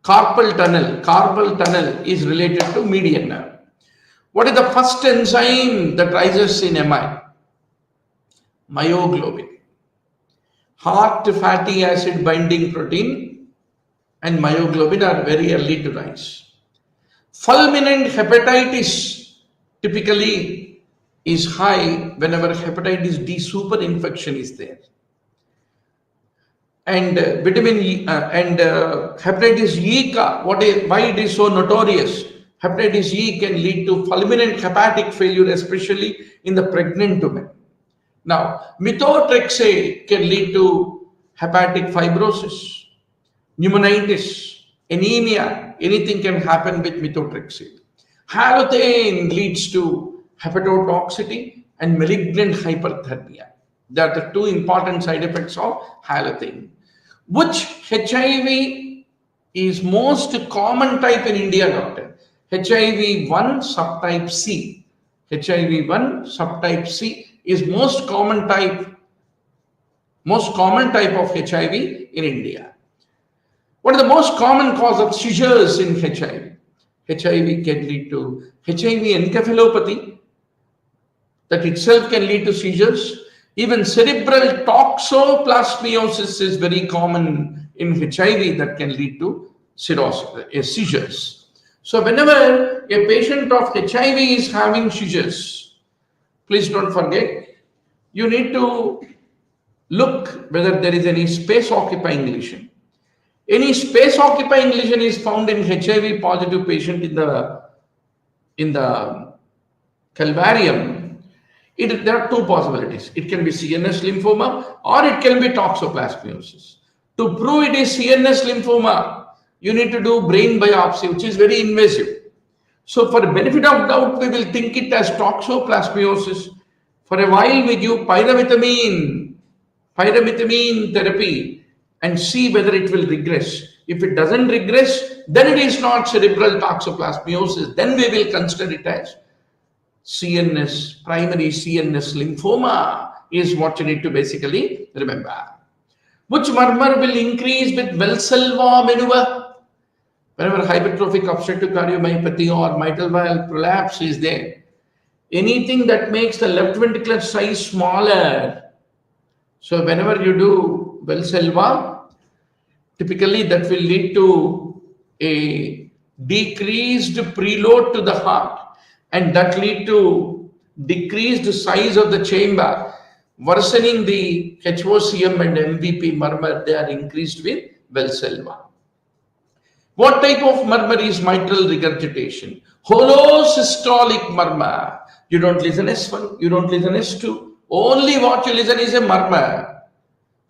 carpal tunnel. Carpal tunnel is related to median nerve. What is the first enzyme that rises in MI? Myoglobin. Heart fatty acid binding protein and myoglobin are very early to rise. Fulminant hepatitis typically is high whenever hepatitis D super infection is there. And vitamin E and hepatitis E, why it is so notorious? Hepatitis E can lead to fulminant hepatic failure, especially in the pregnant women. Now, methotrexate can lead to hepatic fibrosis, pneumonitis, anemia. Anything can happen with methotrexate. Halothane leads to hepatotoxicity and malignant hyperthermia. They are the two important side effects of halothane. Which HIV is most common type in India, doctor? HIV-1 subtype C. HIV-1 subtype C is most common type of HIV in India. What is the most common cause of seizures in HIV? HIV can lead to HIV encephalopathy. That itself can lead to seizures. Even cerebral toxoplasmosis is very common in HIV that can lead to seizures. So whenever a patient of HIV is having seizures, please don't forget, you need to look whether there is any space-occupying lesion. Any space-occupying lesion is found in HIV-positive patient in the calvarium. There are two possibilities. It can be CNS lymphoma or it can be toxoplasmosis. To prove it is CNS lymphoma, you need to do brain biopsy, which is very invasive. So for the benefit of doubt, we will think it as toxoplasmosis. For a while, we give pyrimethamine therapy and see whether it will regress. If it doesn't regress, then it is not cerebral toxoplasmosis. Then we will consider it as CNS, primary CNS lymphoma is what you need to basically remember. Which murmur will increase with Valsalva maneuver? Whenever hypertrophic obstructive cardiomyopathy or mitral valve prolapse is there, anything that makes the left ventricular size smaller. So whenever you do Valsalva, typically that will lead to a decreased preload to the heart, and that lead to decreased size of the chamber, worsening the HOCM and MVP murmur. They are increased with Valsalva. What type of murmur is mitral regurgitation? Holosystolic murmur. You don't listen S1, you don't listen S2. Only what you listen is a murmur.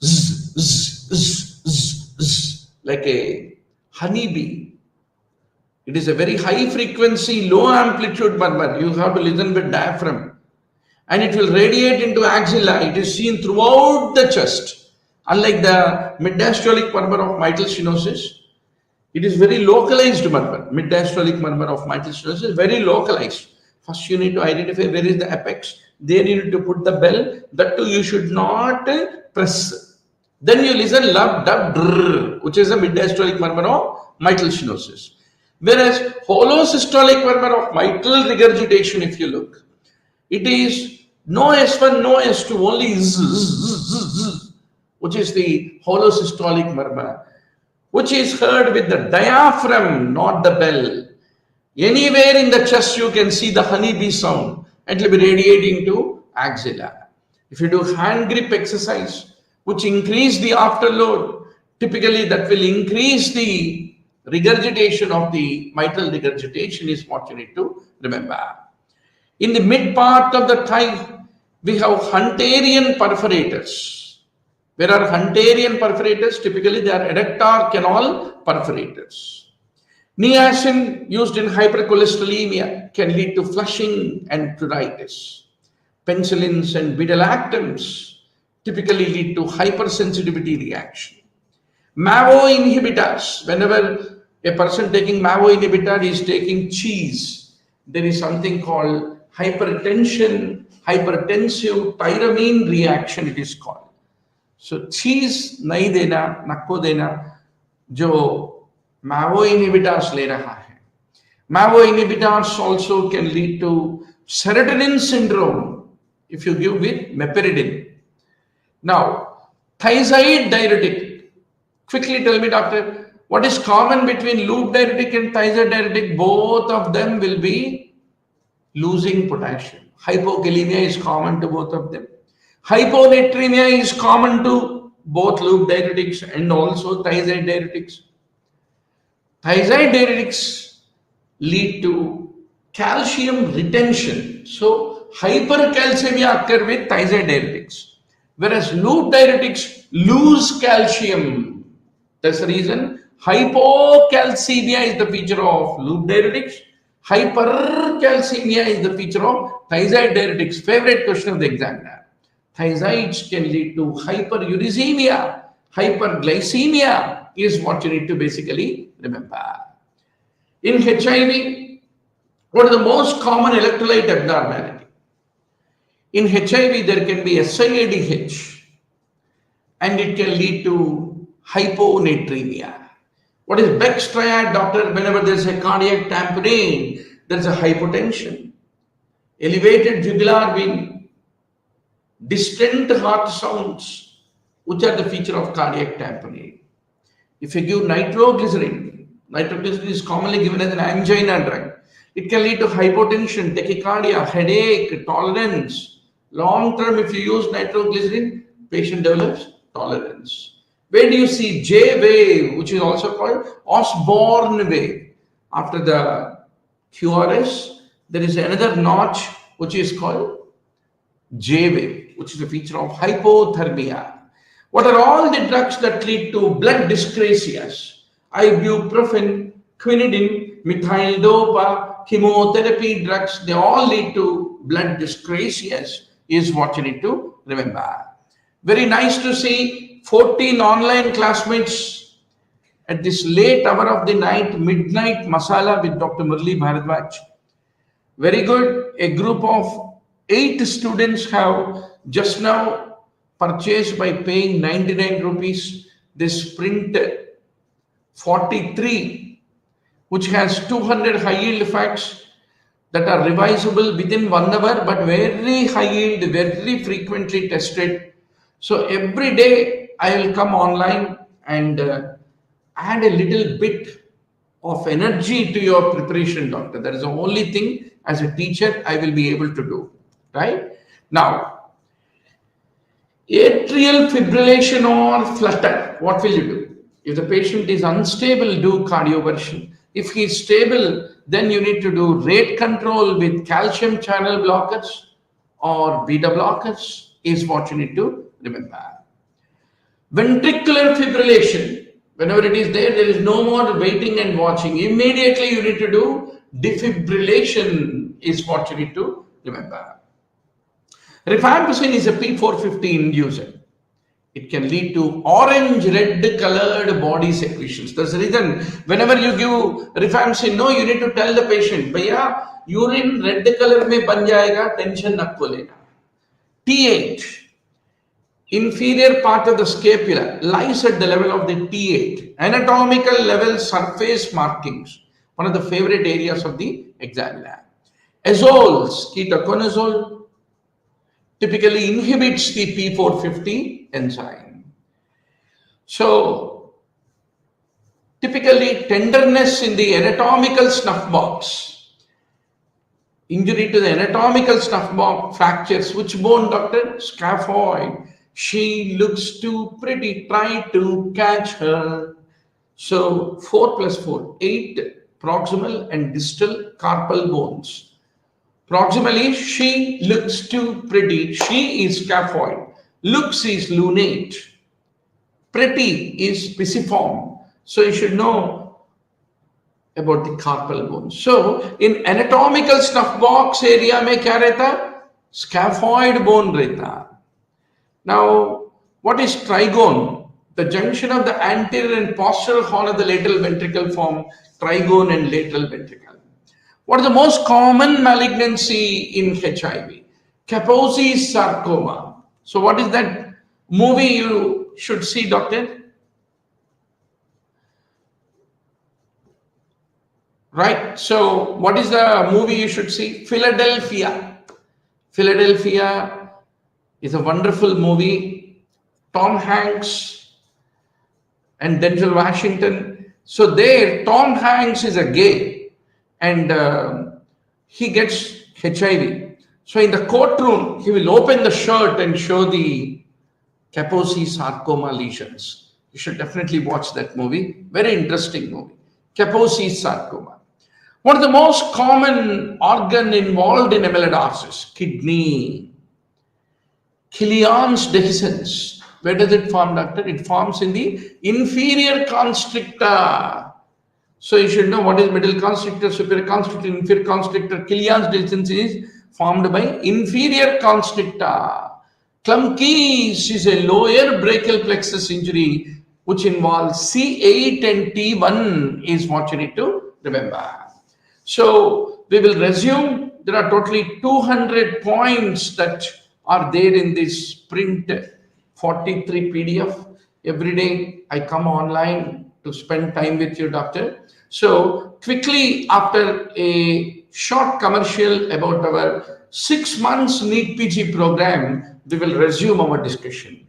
Zzz, zzz, zzz, zzz, zzz, like a honeybee. It is a very high frequency, low amplitude murmur. You have to listen with diaphragm. And it will radiate into axilla. It is seen throughout the chest. Unlike the mid-diastolic murmur of mitral stenosis, it is very localized murmur. Mid-diastolic murmur of mitral stenosis is very localized. First, you need to identify where is the apex. Then you need to put the bell. That too, you should not press. Then you listen lub, dub, drrr, which is a mid-diastolic murmur of mitral stenosis. Whereas holosystolic murmur of mitral regurgitation, if you look, it is no S1, no S2, only zzz, zzz, zzz, which is the holosystolic murmur, which is heard with the diaphragm, not the bell. Anywhere in the chest, you can see the honeybee sound. It will be radiating to axilla. If you do hand grip exercise, which increase the afterload, typically that will increase the regurgitation of the mitral regurgitation is what you need to remember. In the mid part of the thigh, we have Hunterian perforators. Where are Hunterian perforators? Typically, they are adductor canal perforators. Niacin used in hypercholesterolemia can lead to flushing and pruritus. penicillins and beta-lactams typically lead to hypersensitivity reaction. MAVO inhibitors, whenever a person taking MAVO inhibitor is taking cheese, there is something called hypertension, hypertensive tyramine reaction it is called. So cheese नहीं देना, नको देना, जो MAVO inhibitors ले रहा है. MAVO inhibitors also can lead to serotonin syndrome if you give with meperidine. Now, thiazide diuretic. Quickly tell me, doctor, what is common between loop diuretic and thiazide diuretic? Both of them will be losing potassium. Hypokalemia is common to both of them. Hyponatremia is common to both loop diuretics and also thiazide diuretics. Thiazide diuretics lead to calcium retention. So hypercalcemia occur with thiazide diuretics. Whereas loop diuretics lose calcium. That's the reason hypocalcemia is the feature of loop diuretics. Hypercalcemia is the feature of thiazide diuretics. Favorite question of the examiner. Thiazides can lead to hyperuricemia. Hyperglycemia is what you need to basically remember. In HIV, what is the most common electrolyte abnormality? In HIV, there can be SIADH and it can lead to hyponatremia. What is Beck's triad, doctor? Whenever there is a cardiac tamponade, there is a hypotension, elevated jugular vein, distant heart sounds, which are the feature of cardiac tamponade. If you give nitroglycerin, nitroglycerin is commonly given as an angina drug. It can lead to hypotension, tachycardia, headache, tolerance. Long term, if you use nitroglycerin, patient develops tolerance. Where do you see J wave, which is also called Osborne wave? After the QRS, there is another notch which is called J wave, which is a feature of hypothermia. What are all the drugs that lead to blood dyscrasias? Ibuprofen, quinidine, methyl dopa, chemotherapy drugs, they all lead to blood dyscrasias, is what you need to remember. Very nice to see 14 online classmates at this late hour of the night, midnight masala with Dr. Murli Bharadwaj. Very good. A group of 8 students have just now purchased by paying 99 rupees this print 43, which has 200 high yield facts that are revisable within 1 hour, but very high yield, very frequently tested. So every day I will come online and add a little bit of energy to your preparation, doctor. That is the only thing as a teacher I will be able to do, right? Now, atrial fibrillation or flutter, what will you do? If the patient is unstable, do cardioversion. If he is stable, then you need to do rate control with calcium channel blockers or beta blockers, is what you need to remember. Ventricular fibrillation, whenever it is there, there is no more waiting and watching. Immediately you need to do defibrillation, is what you need to remember. Rifampicin is a P450 inducer. It can lead to orange-red colored body secretions. That's the reason whenever you give rifampicin, no, you need to tell the patient, Bhaiya, urine red color mein ban jayega, tension nakko lena. T8, inferior part of the scapula, lies at the level of the T8. Anatomical level surface markings, one of the favorite areas of the examiner. Azoles, ketoconazole, typically inhibits the P450 enzyme. So, typically tenderness in the anatomical snuff box, injury to the anatomical snuff box, fractures, which bone, doctor? Scaphoid. She looks too pretty, try to catch her. So 4 plus 4, 8 proximal and distal carpal bones. Proximally, she looks too pretty. She is scaphoid. Looks is lunate. Pretty is pisiform. So you should know about the carpal bones. So in anatomical snuff box area में क्या रहता? Scaphoid bone retina. Now, what is trigone? The junction of the anterior and posterior horn of the lateral ventricle form trigone and lateral ventricle. What is the most common malignancy in HIV? Kaposi sarcoma. So what is that movie you should see, doctor? Right. So what is the movie you should see? Philadelphia. Philadelphia is a wonderful movie. Tom Hanks and Denzel Washington. So there, Tom Hanks is a gay and he gets HIV. So in the courtroom, he will open the shirt and show the Kaposi sarcoma lesions. You should definitely watch that movie. Very interesting movie. Kaposi sarcoma. What is the most common organ involved in amyloidosis? Kidney. Killian's dehiscence. Where does it form, doctor? It forms in the inferior constrictor. So you should know what is middle constrictor, superior constrictor, inferior constrictor. Killian's dehiscence is formed by inferior constrictor. Klumpke's is a lower brachial plexus injury which involves C8 and T1 is what you need to remember. So we will resume. There are totally 200 points that are there in this print 43 PDF. Every day I come online to spend time with you, doctor. So quickly, after a short commercial about our 6 months NEETPG program, we will resume our discussion.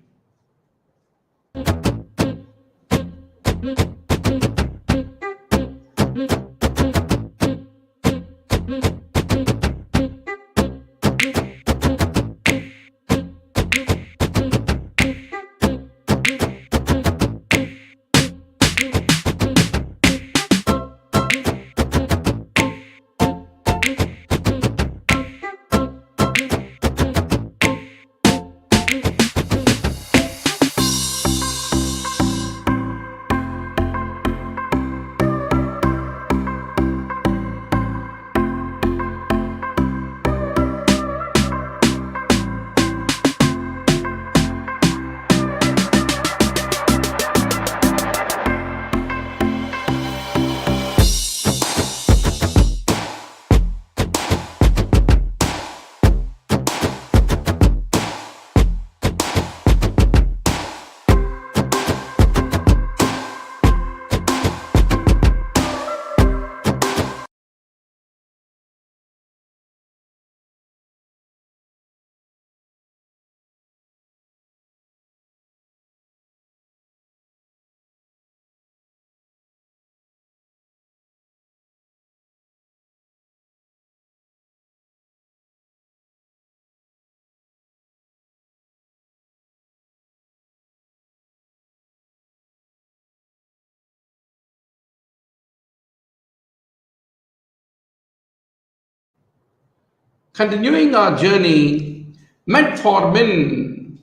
Continuing our journey, metformin,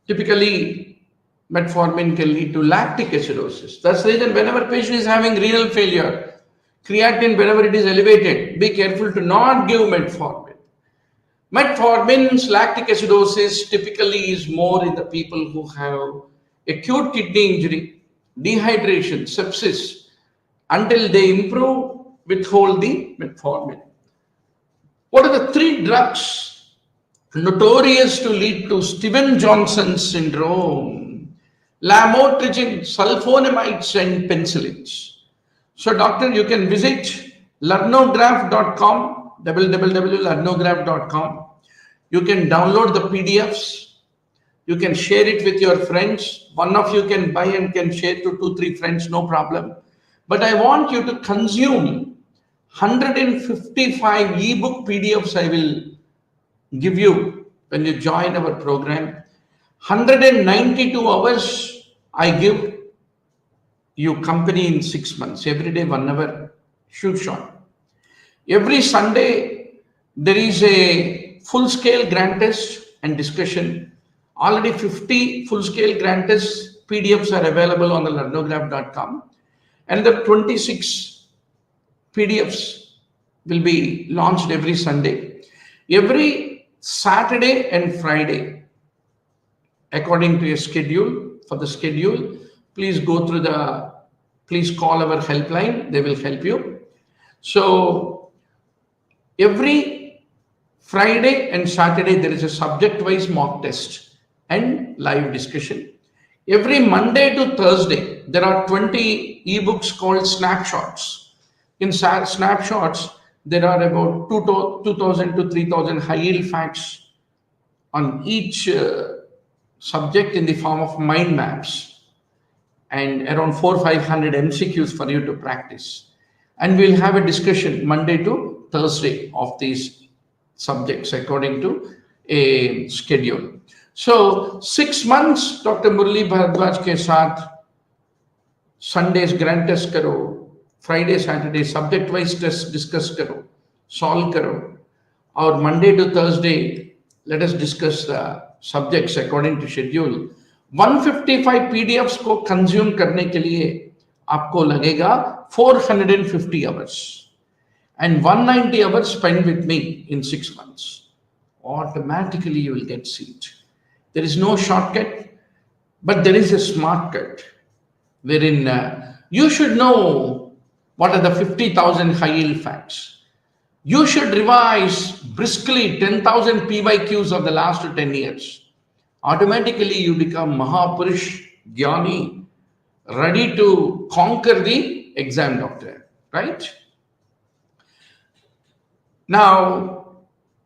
typically metformin can lead to lactic acidosis. That's the reason whenever patient is having renal failure, creatinine whenever it is elevated, be careful to not give metformin. Metformin's lactic acidosis typically is more in the people who have acute kidney injury, dehydration, sepsis. Until they improve, withhold the metformin. What are the 3 drugs notorious to lead to Steven-Johnson syndrome? Lamotrigine, sulfonamides, and penicillins. So, doctor, you can visit learnograph.com, www.learnograph.com. You can download the PDFs. You can share it with your friends. One of you can buy and can share to 2-3 friends, no problem. But I want you to consume 155 ebook PDFs I will give you when you join our program. 192 hours I give you company in 6 months. Every day 1 hour, shoot shot. Every Sunday there is a full-scale grant test and discussion. Already 50 full-scale grant test PDFs are available on the learnograph.com. And the 26 PDFs will be launched every Sunday. Every Saturday and Friday, according to your schedule. For the schedule, please go through please call our helpline. They will help you. So every Friday and Saturday, there is a subject-wise mock test and live discussion. Every Monday to Thursday, there are 20 ebooks called snapshots. In snapshots, there are about 2,000 to 3,000 high-yield facts on each subject in the form of mind maps and around 400-500 MCQs for you to practice. And we'll have a discussion Monday to Thursday of these subjects according to a schedule. So 6 months Dr. Murli Bharadwaj के साथ Sundays grand test करो, Friday, Saturday subject wise test discuss करो, solve करो, और Monday to Thursday let us discuss the subjects according to schedule. 155 PDFs को consume करने के लिए आपको लगेगा 450 hours and 190 hours spent with me in 6 months. Automatically you will get seat. There is no shortcut, but there is a smart cut wherein you should know what are the 50,000 high yield facts. You should revise briskly 10,000 PYQs of the last 10 years. Automatically you become Mahapurush, Jnani, ready to conquer the exam doctor, right? Now,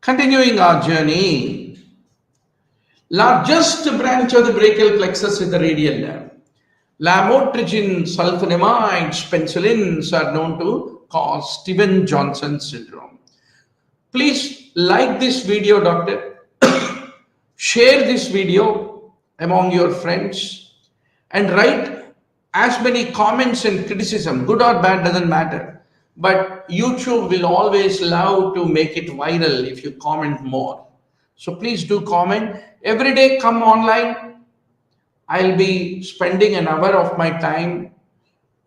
continuing our journey, largest branch of the brachial plexus is the radial nerve. Lamotrigine, sulfonamides, penicillins are known to cause Stevens-Johnson syndrome. Please like this video, doctor. Share this video among your friends and write as many comments and criticism, good or bad, doesn't matter. But YouTube will always love to make it viral if you comment more. So please do comment. Every day come online. I'll be spending an hour of my time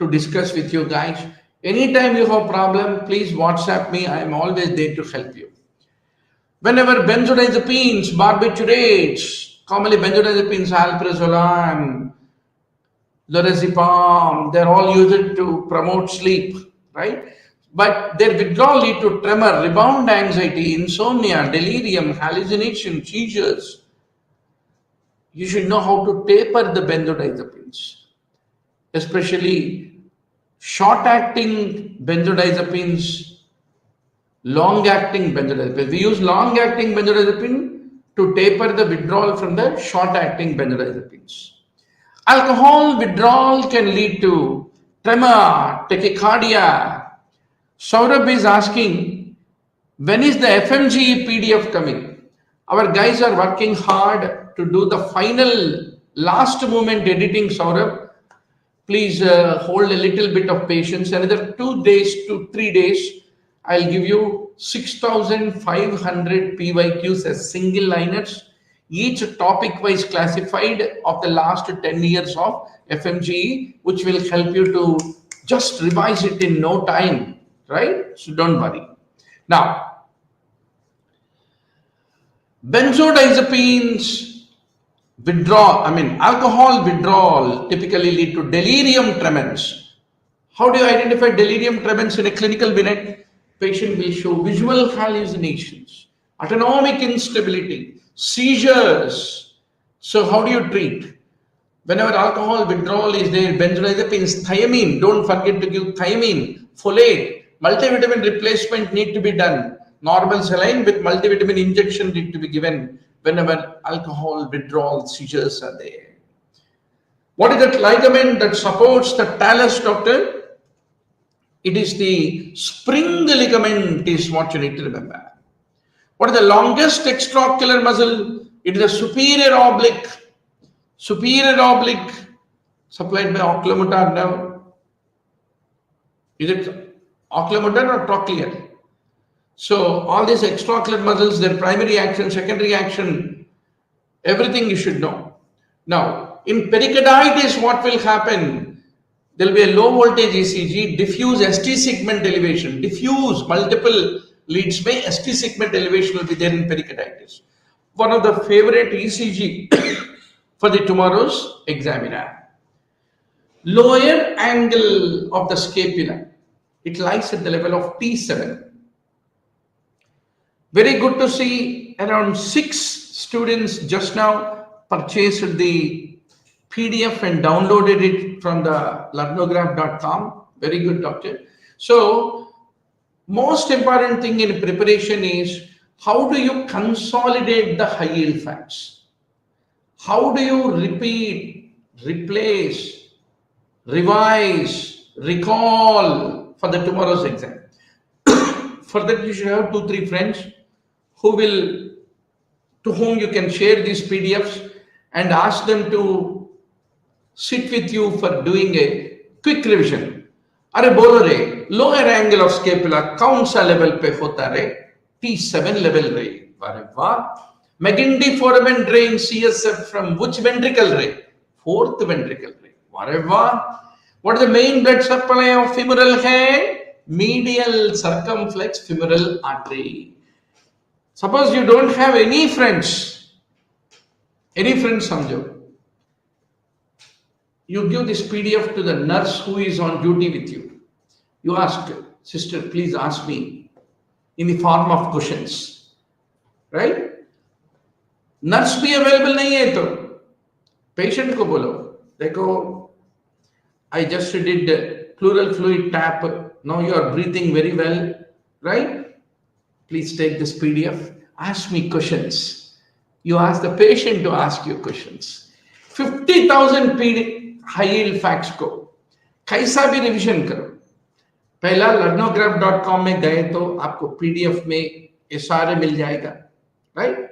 to discuss with you guys. Anytime you have a problem, please WhatsApp me. I am always there to help you. Whenever benzodiazepines, barbiturates, commonly benzodiazepines, alprazolam, lorazepam, they're all used to promote sleep, right? But their withdrawal lead to tremor, rebound anxiety, insomnia, delirium, hallucination, seizures. You should know how to taper the benzodiazepines, especially short-acting benzodiazepines, long-acting benzodiazepines. We use long-acting benzodiazepine to taper the withdrawal from the short-acting benzodiazepines. Alcohol withdrawal can lead to tremor, tachycardia. Saurabh is asking, when is the FMGE PDF coming? Our guys are working hard to do the final last moment editing, Saurabh. Please hold a little bit of patience. Another 2 days to 3 days, I'll give you 6,500 PYQs as single liners, each topic wise classified of the last 10 years of FMGE, which will help you to just revise it in no time. Right? So don't worry. Now, benzodiazepines alcohol withdrawal typically lead to delirium tremens. How do you identify delirium tremens in a clinical vignette? Patient will show visual hallucinations, autonomic instability, seizures. So how do you treat? Whenever alcohol withdrawal is there, benzodiazepines, thiamine, don't forget to give thiamine, folate, multivitamin replacement need to be done. Normal saline with multivitamin injection need to be given whenever alcohol withdrawal seizures are there. What is that ligament that supports the talus, doctor? It is the spring ligament is what you need to remember. What is the longest extraocular muscle? It is the superior oblique. Superior oblique supplied by oculomotor nerve. Is it oculomotor or trochlear? So all these extraocular muscles, their primary action, secondary action, everything you should know. Now, in pericarditis, what will happen? There will be a low voltage ECG, diffuse ST segment elevation, diffuse multiple leads में ST segment elevation will be there in pericarditis. One of the favorite ECG for the tomorrow's examiner. Lower angle of the scapula, it lies at the level of T7. Very good to see around 6 students just now purchased the PDF and downloaded it from the larnograph.com. Very good, doctor. So, most important thing in preparation is how do you consolidate the high yield fats? How do you repeat, replace, revise, recall for the tomorrow's exam? For that, you should have 2-3 friends to whom you can share these PDFs and ask them to sit with you for doing a quick revision. अरे बोलो रे, lower angle of scapula कौन सा level पे होता रे? T7 level रे. अरे वाह. McGinty foramen drain CSF from which ventricle ray? 4th ventricle ray. Whatever. What is the main blood supply of femoral head? Medial circumflex femoral artery. Suppose you don't have any friends. Samjho. You give this PDF to the nurse who is on duty with you. You ask, sister, please ask me in the form of questions. Right? Nurse भी available नहीं है तो patient को बोलो, देखो I just did pleural fluid tap, now you are breathing very well, right? Please take this PDF, ask me questions. You ask the patient to ask you questions. 50,000 high yield facts को कैसा भी revision करो. पहला larnograph.com में गए तो आपको PDF में ये सारे मिल जाएगा, right?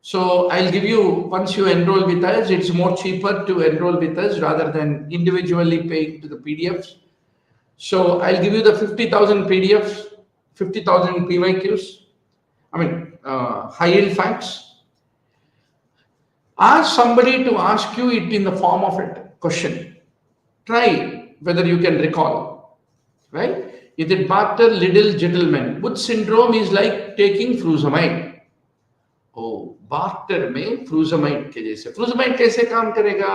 So I'll give you, once you enroll with us, it's more cheaper to enroll with us rather than individually paying to the PDFs. So I'll give you the 50,000 PDFs, 50,000 PYQs, high yield facts. Ask somebody to ask you it in the form of a question. Try whether you can recall, right? Is it Bartter Little gentleman? Which syndrome is like taking furosemide? Oh, barter में फ्रूजामाइड के जैसे. फ्रूजामाइड कैसे काम करेगा?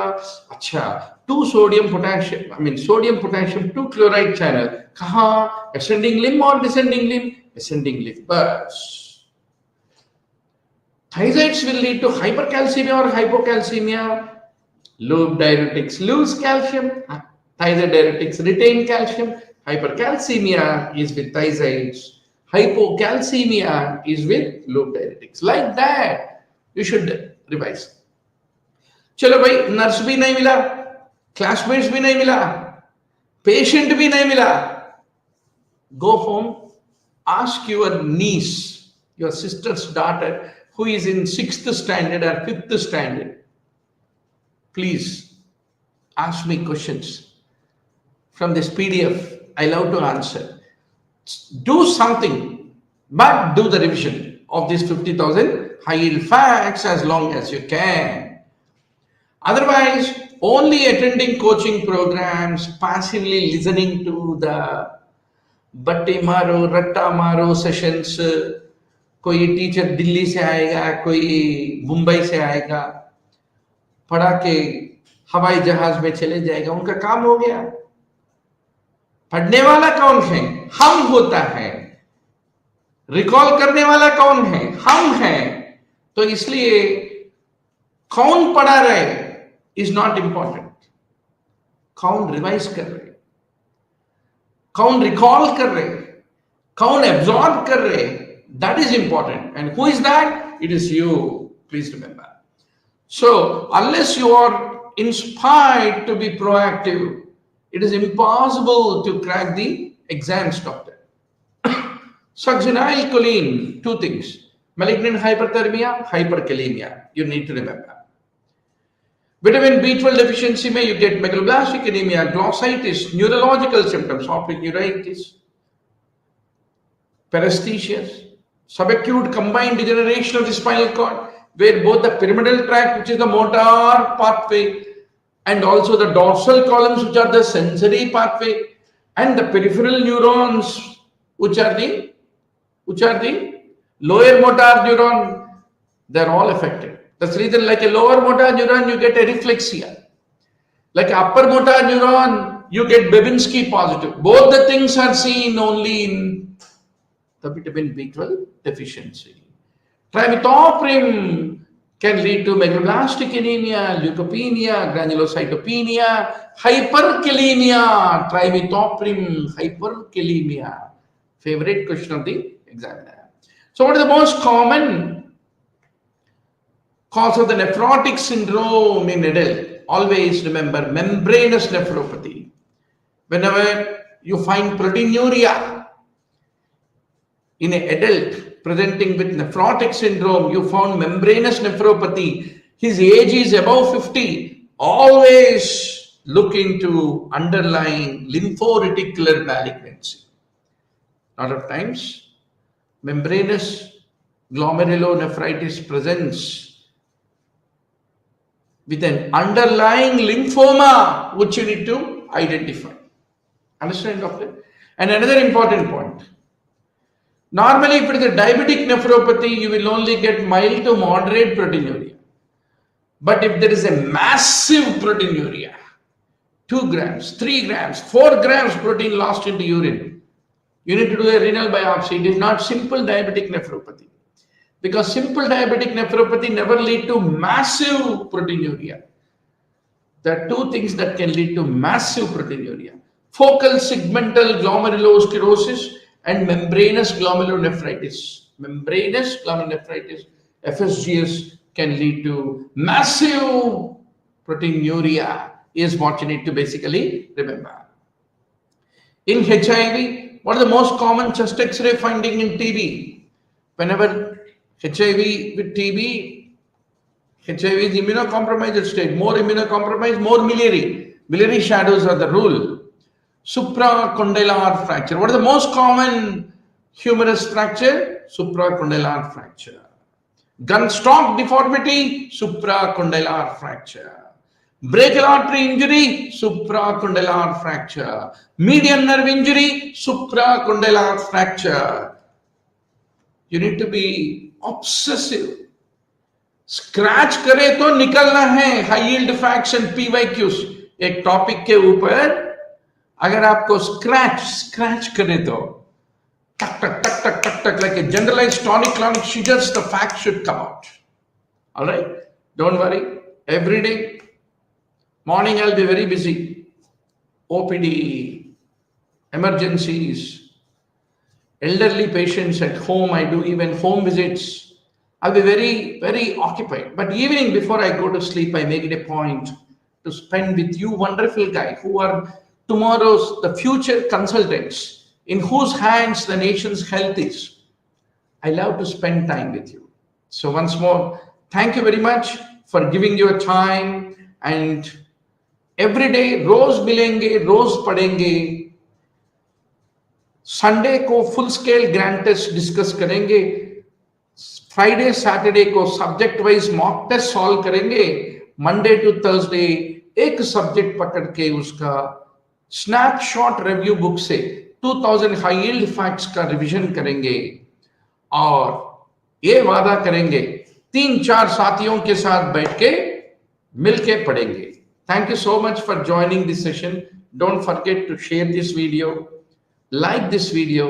अच्छा, 2 sodium potassium 2 chloride channel. कहाँ? Ascending limb और descending limb? Ascending limb. बस. Thiazides will lead to hypercalcemia or hypocalcemia. Loop diuretics lose calcium. Thiazide diuretics retain calcium. Hypercalcemia is with thiazides. Hypocalcemia is with loop diuretics. Like that. You should revise. चलो भाई, nurse भी नहीं मिला, classmates भी नहीं मिला, patient भी नहीं मिला. Go home, ask your niece, your sister's daughter, who is in 6th standard or 5th standard. Please ask me questions from this PDF. I love to answer. Do something, but do the revision of these 50,000 high yield facts as long as you can. Otherwise, only attending coaching programs, passively listening to the बट्टे मारो रट्टा मारो sessions. कोई teacher Delhi से आएगा, कोई मुंबई से आएगा, पढ़ा के हवाई जहाज में चले जाएगा, उनका काम हो गया. पढ़ने वाला कौन है? हम होता है. रिकॉल करने वाला कौन है? हम हैं. तो इसलिए कौन पढ़ा रहे इज नॉट इंपॉर्टेंट. कौन रिवाइज कर रहे, कौन रिकॉल कर रहे, कौन एब्जॉर्ब कर रहे, that is important. And who is that? It is you. Please remember. So unless you are inspired to be proactive, it is impossible to crack the exams, doctor. Succinylcholine, 2 things. Malignant hyperthermia, hyperkalemia. You need to remember. Vitamin B12 deficiency may you get megaloblastic anemia, glossitis, neurological symptoms, optic neuritis, paresthesia, subacute combined degeneration of the spinal cord, where both the pyramidal tract, which is the motor pathway, and also the dorsal columns, which are the sensory pathway, and the peripheral neurons, which are Which are the lower motor neuron? They're all affected. That's the reason, like a lower motor neuron, you get areflexia. Like upper motor neuron, you get Babinski positive. Both the things are seen only in the vitamin B12 deficiency. Trimethoprim can lead to megaloblastic anemia, leukopenia, granulocytopenia, hyperkalemia. Trimethoprim, hyperkalemia. Favorite question of the examiner. So what is the most common cause of the nephrotic syndrome in adult? Always remember membranous nephropathy. Whenever you find proteinuria in an adult presenting with nephrotic syndrome, you found membranous nephropathy, his age is above 50, always look into underlying lymphoreticular malignancy. A lot of times, membranous glomerulonephritis presents with an underlying lymphoma, which you need to identify. Understand, doctor? And another important point. Normally, if it is a diabetic nephropathy, you will only get mild to moderate proteinuria. But if there is a massive proteinuria, 2 grams, 3 grams, 4 grams protein lost into urine, you need to do a renal biopsy. It is not simple diabetic nephropathy. Because simple diabetic nephropathy never lead to massive proteinuria. There are 2 things that can lead to massive proteinuria. Focal segmental glomerulosclerosis and membranous glomerulonephritis. Membranous glomerulonephritis, FSGS, can lead to massive proteinuria is what you need to basically remember. In HIV, what are the most common chest X-ray finding in TB? Whenever HIV with TB, HIV is immunocompromised state. More immunocompromised, more miliary. Miliary shadows are the rule. Supracondylar fracture. What is the most common humerus fracture? Supracondylar fracture. Gunstock deformity, supracondylar fracture. Brachial artery injury, supracondylar fracture. Median nerve injury, supracondylar fracture. You need to be obsessive. Scratch करे तो निकलना है. High yield fraction PYQs एक topic के ऊपर अगर आपको scratch करे तो टक टक टक टक टक टक like a generalized tonic-clonic seizures, the fact should come out. All right, don't worry. Every day morning I'll be very busy. OPD, emergencies, elderly patients at home. I do even home visits. I'll be very, very occupied. But evening before I go to sleep, I make it a point to spend with you wonderful guys who are the future consultants in whose hands the nation's health is. I love to spend time with you. So once more, thank you very much for giving your time. And every day, रोज मिलेंगे, रोज पढ़ेंगे. Sunday को full scale grand test discuss करेंगे. Friday Saturday को subject wise mock test solve करेंगे. Monday to Thursday एक subject पकड़ के उसका स्नैपशॉट रिव्यू बुक से 2000 हाई यील्ड फैक्ट्स का रिवीजन करेंगे. और ये वादा करेंगे 3-4 साथियों के साथ बैठ के मिलके पढ़ेंगे. Thank you so much for joining this session. Don't forget to share this video, like this video,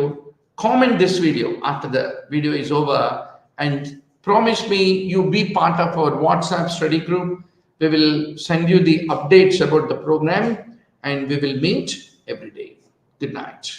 comment this video after the video is over, and promise me you be part of our WhatsApp study group. We will send you the updates about the program and we will meet every day. Good night.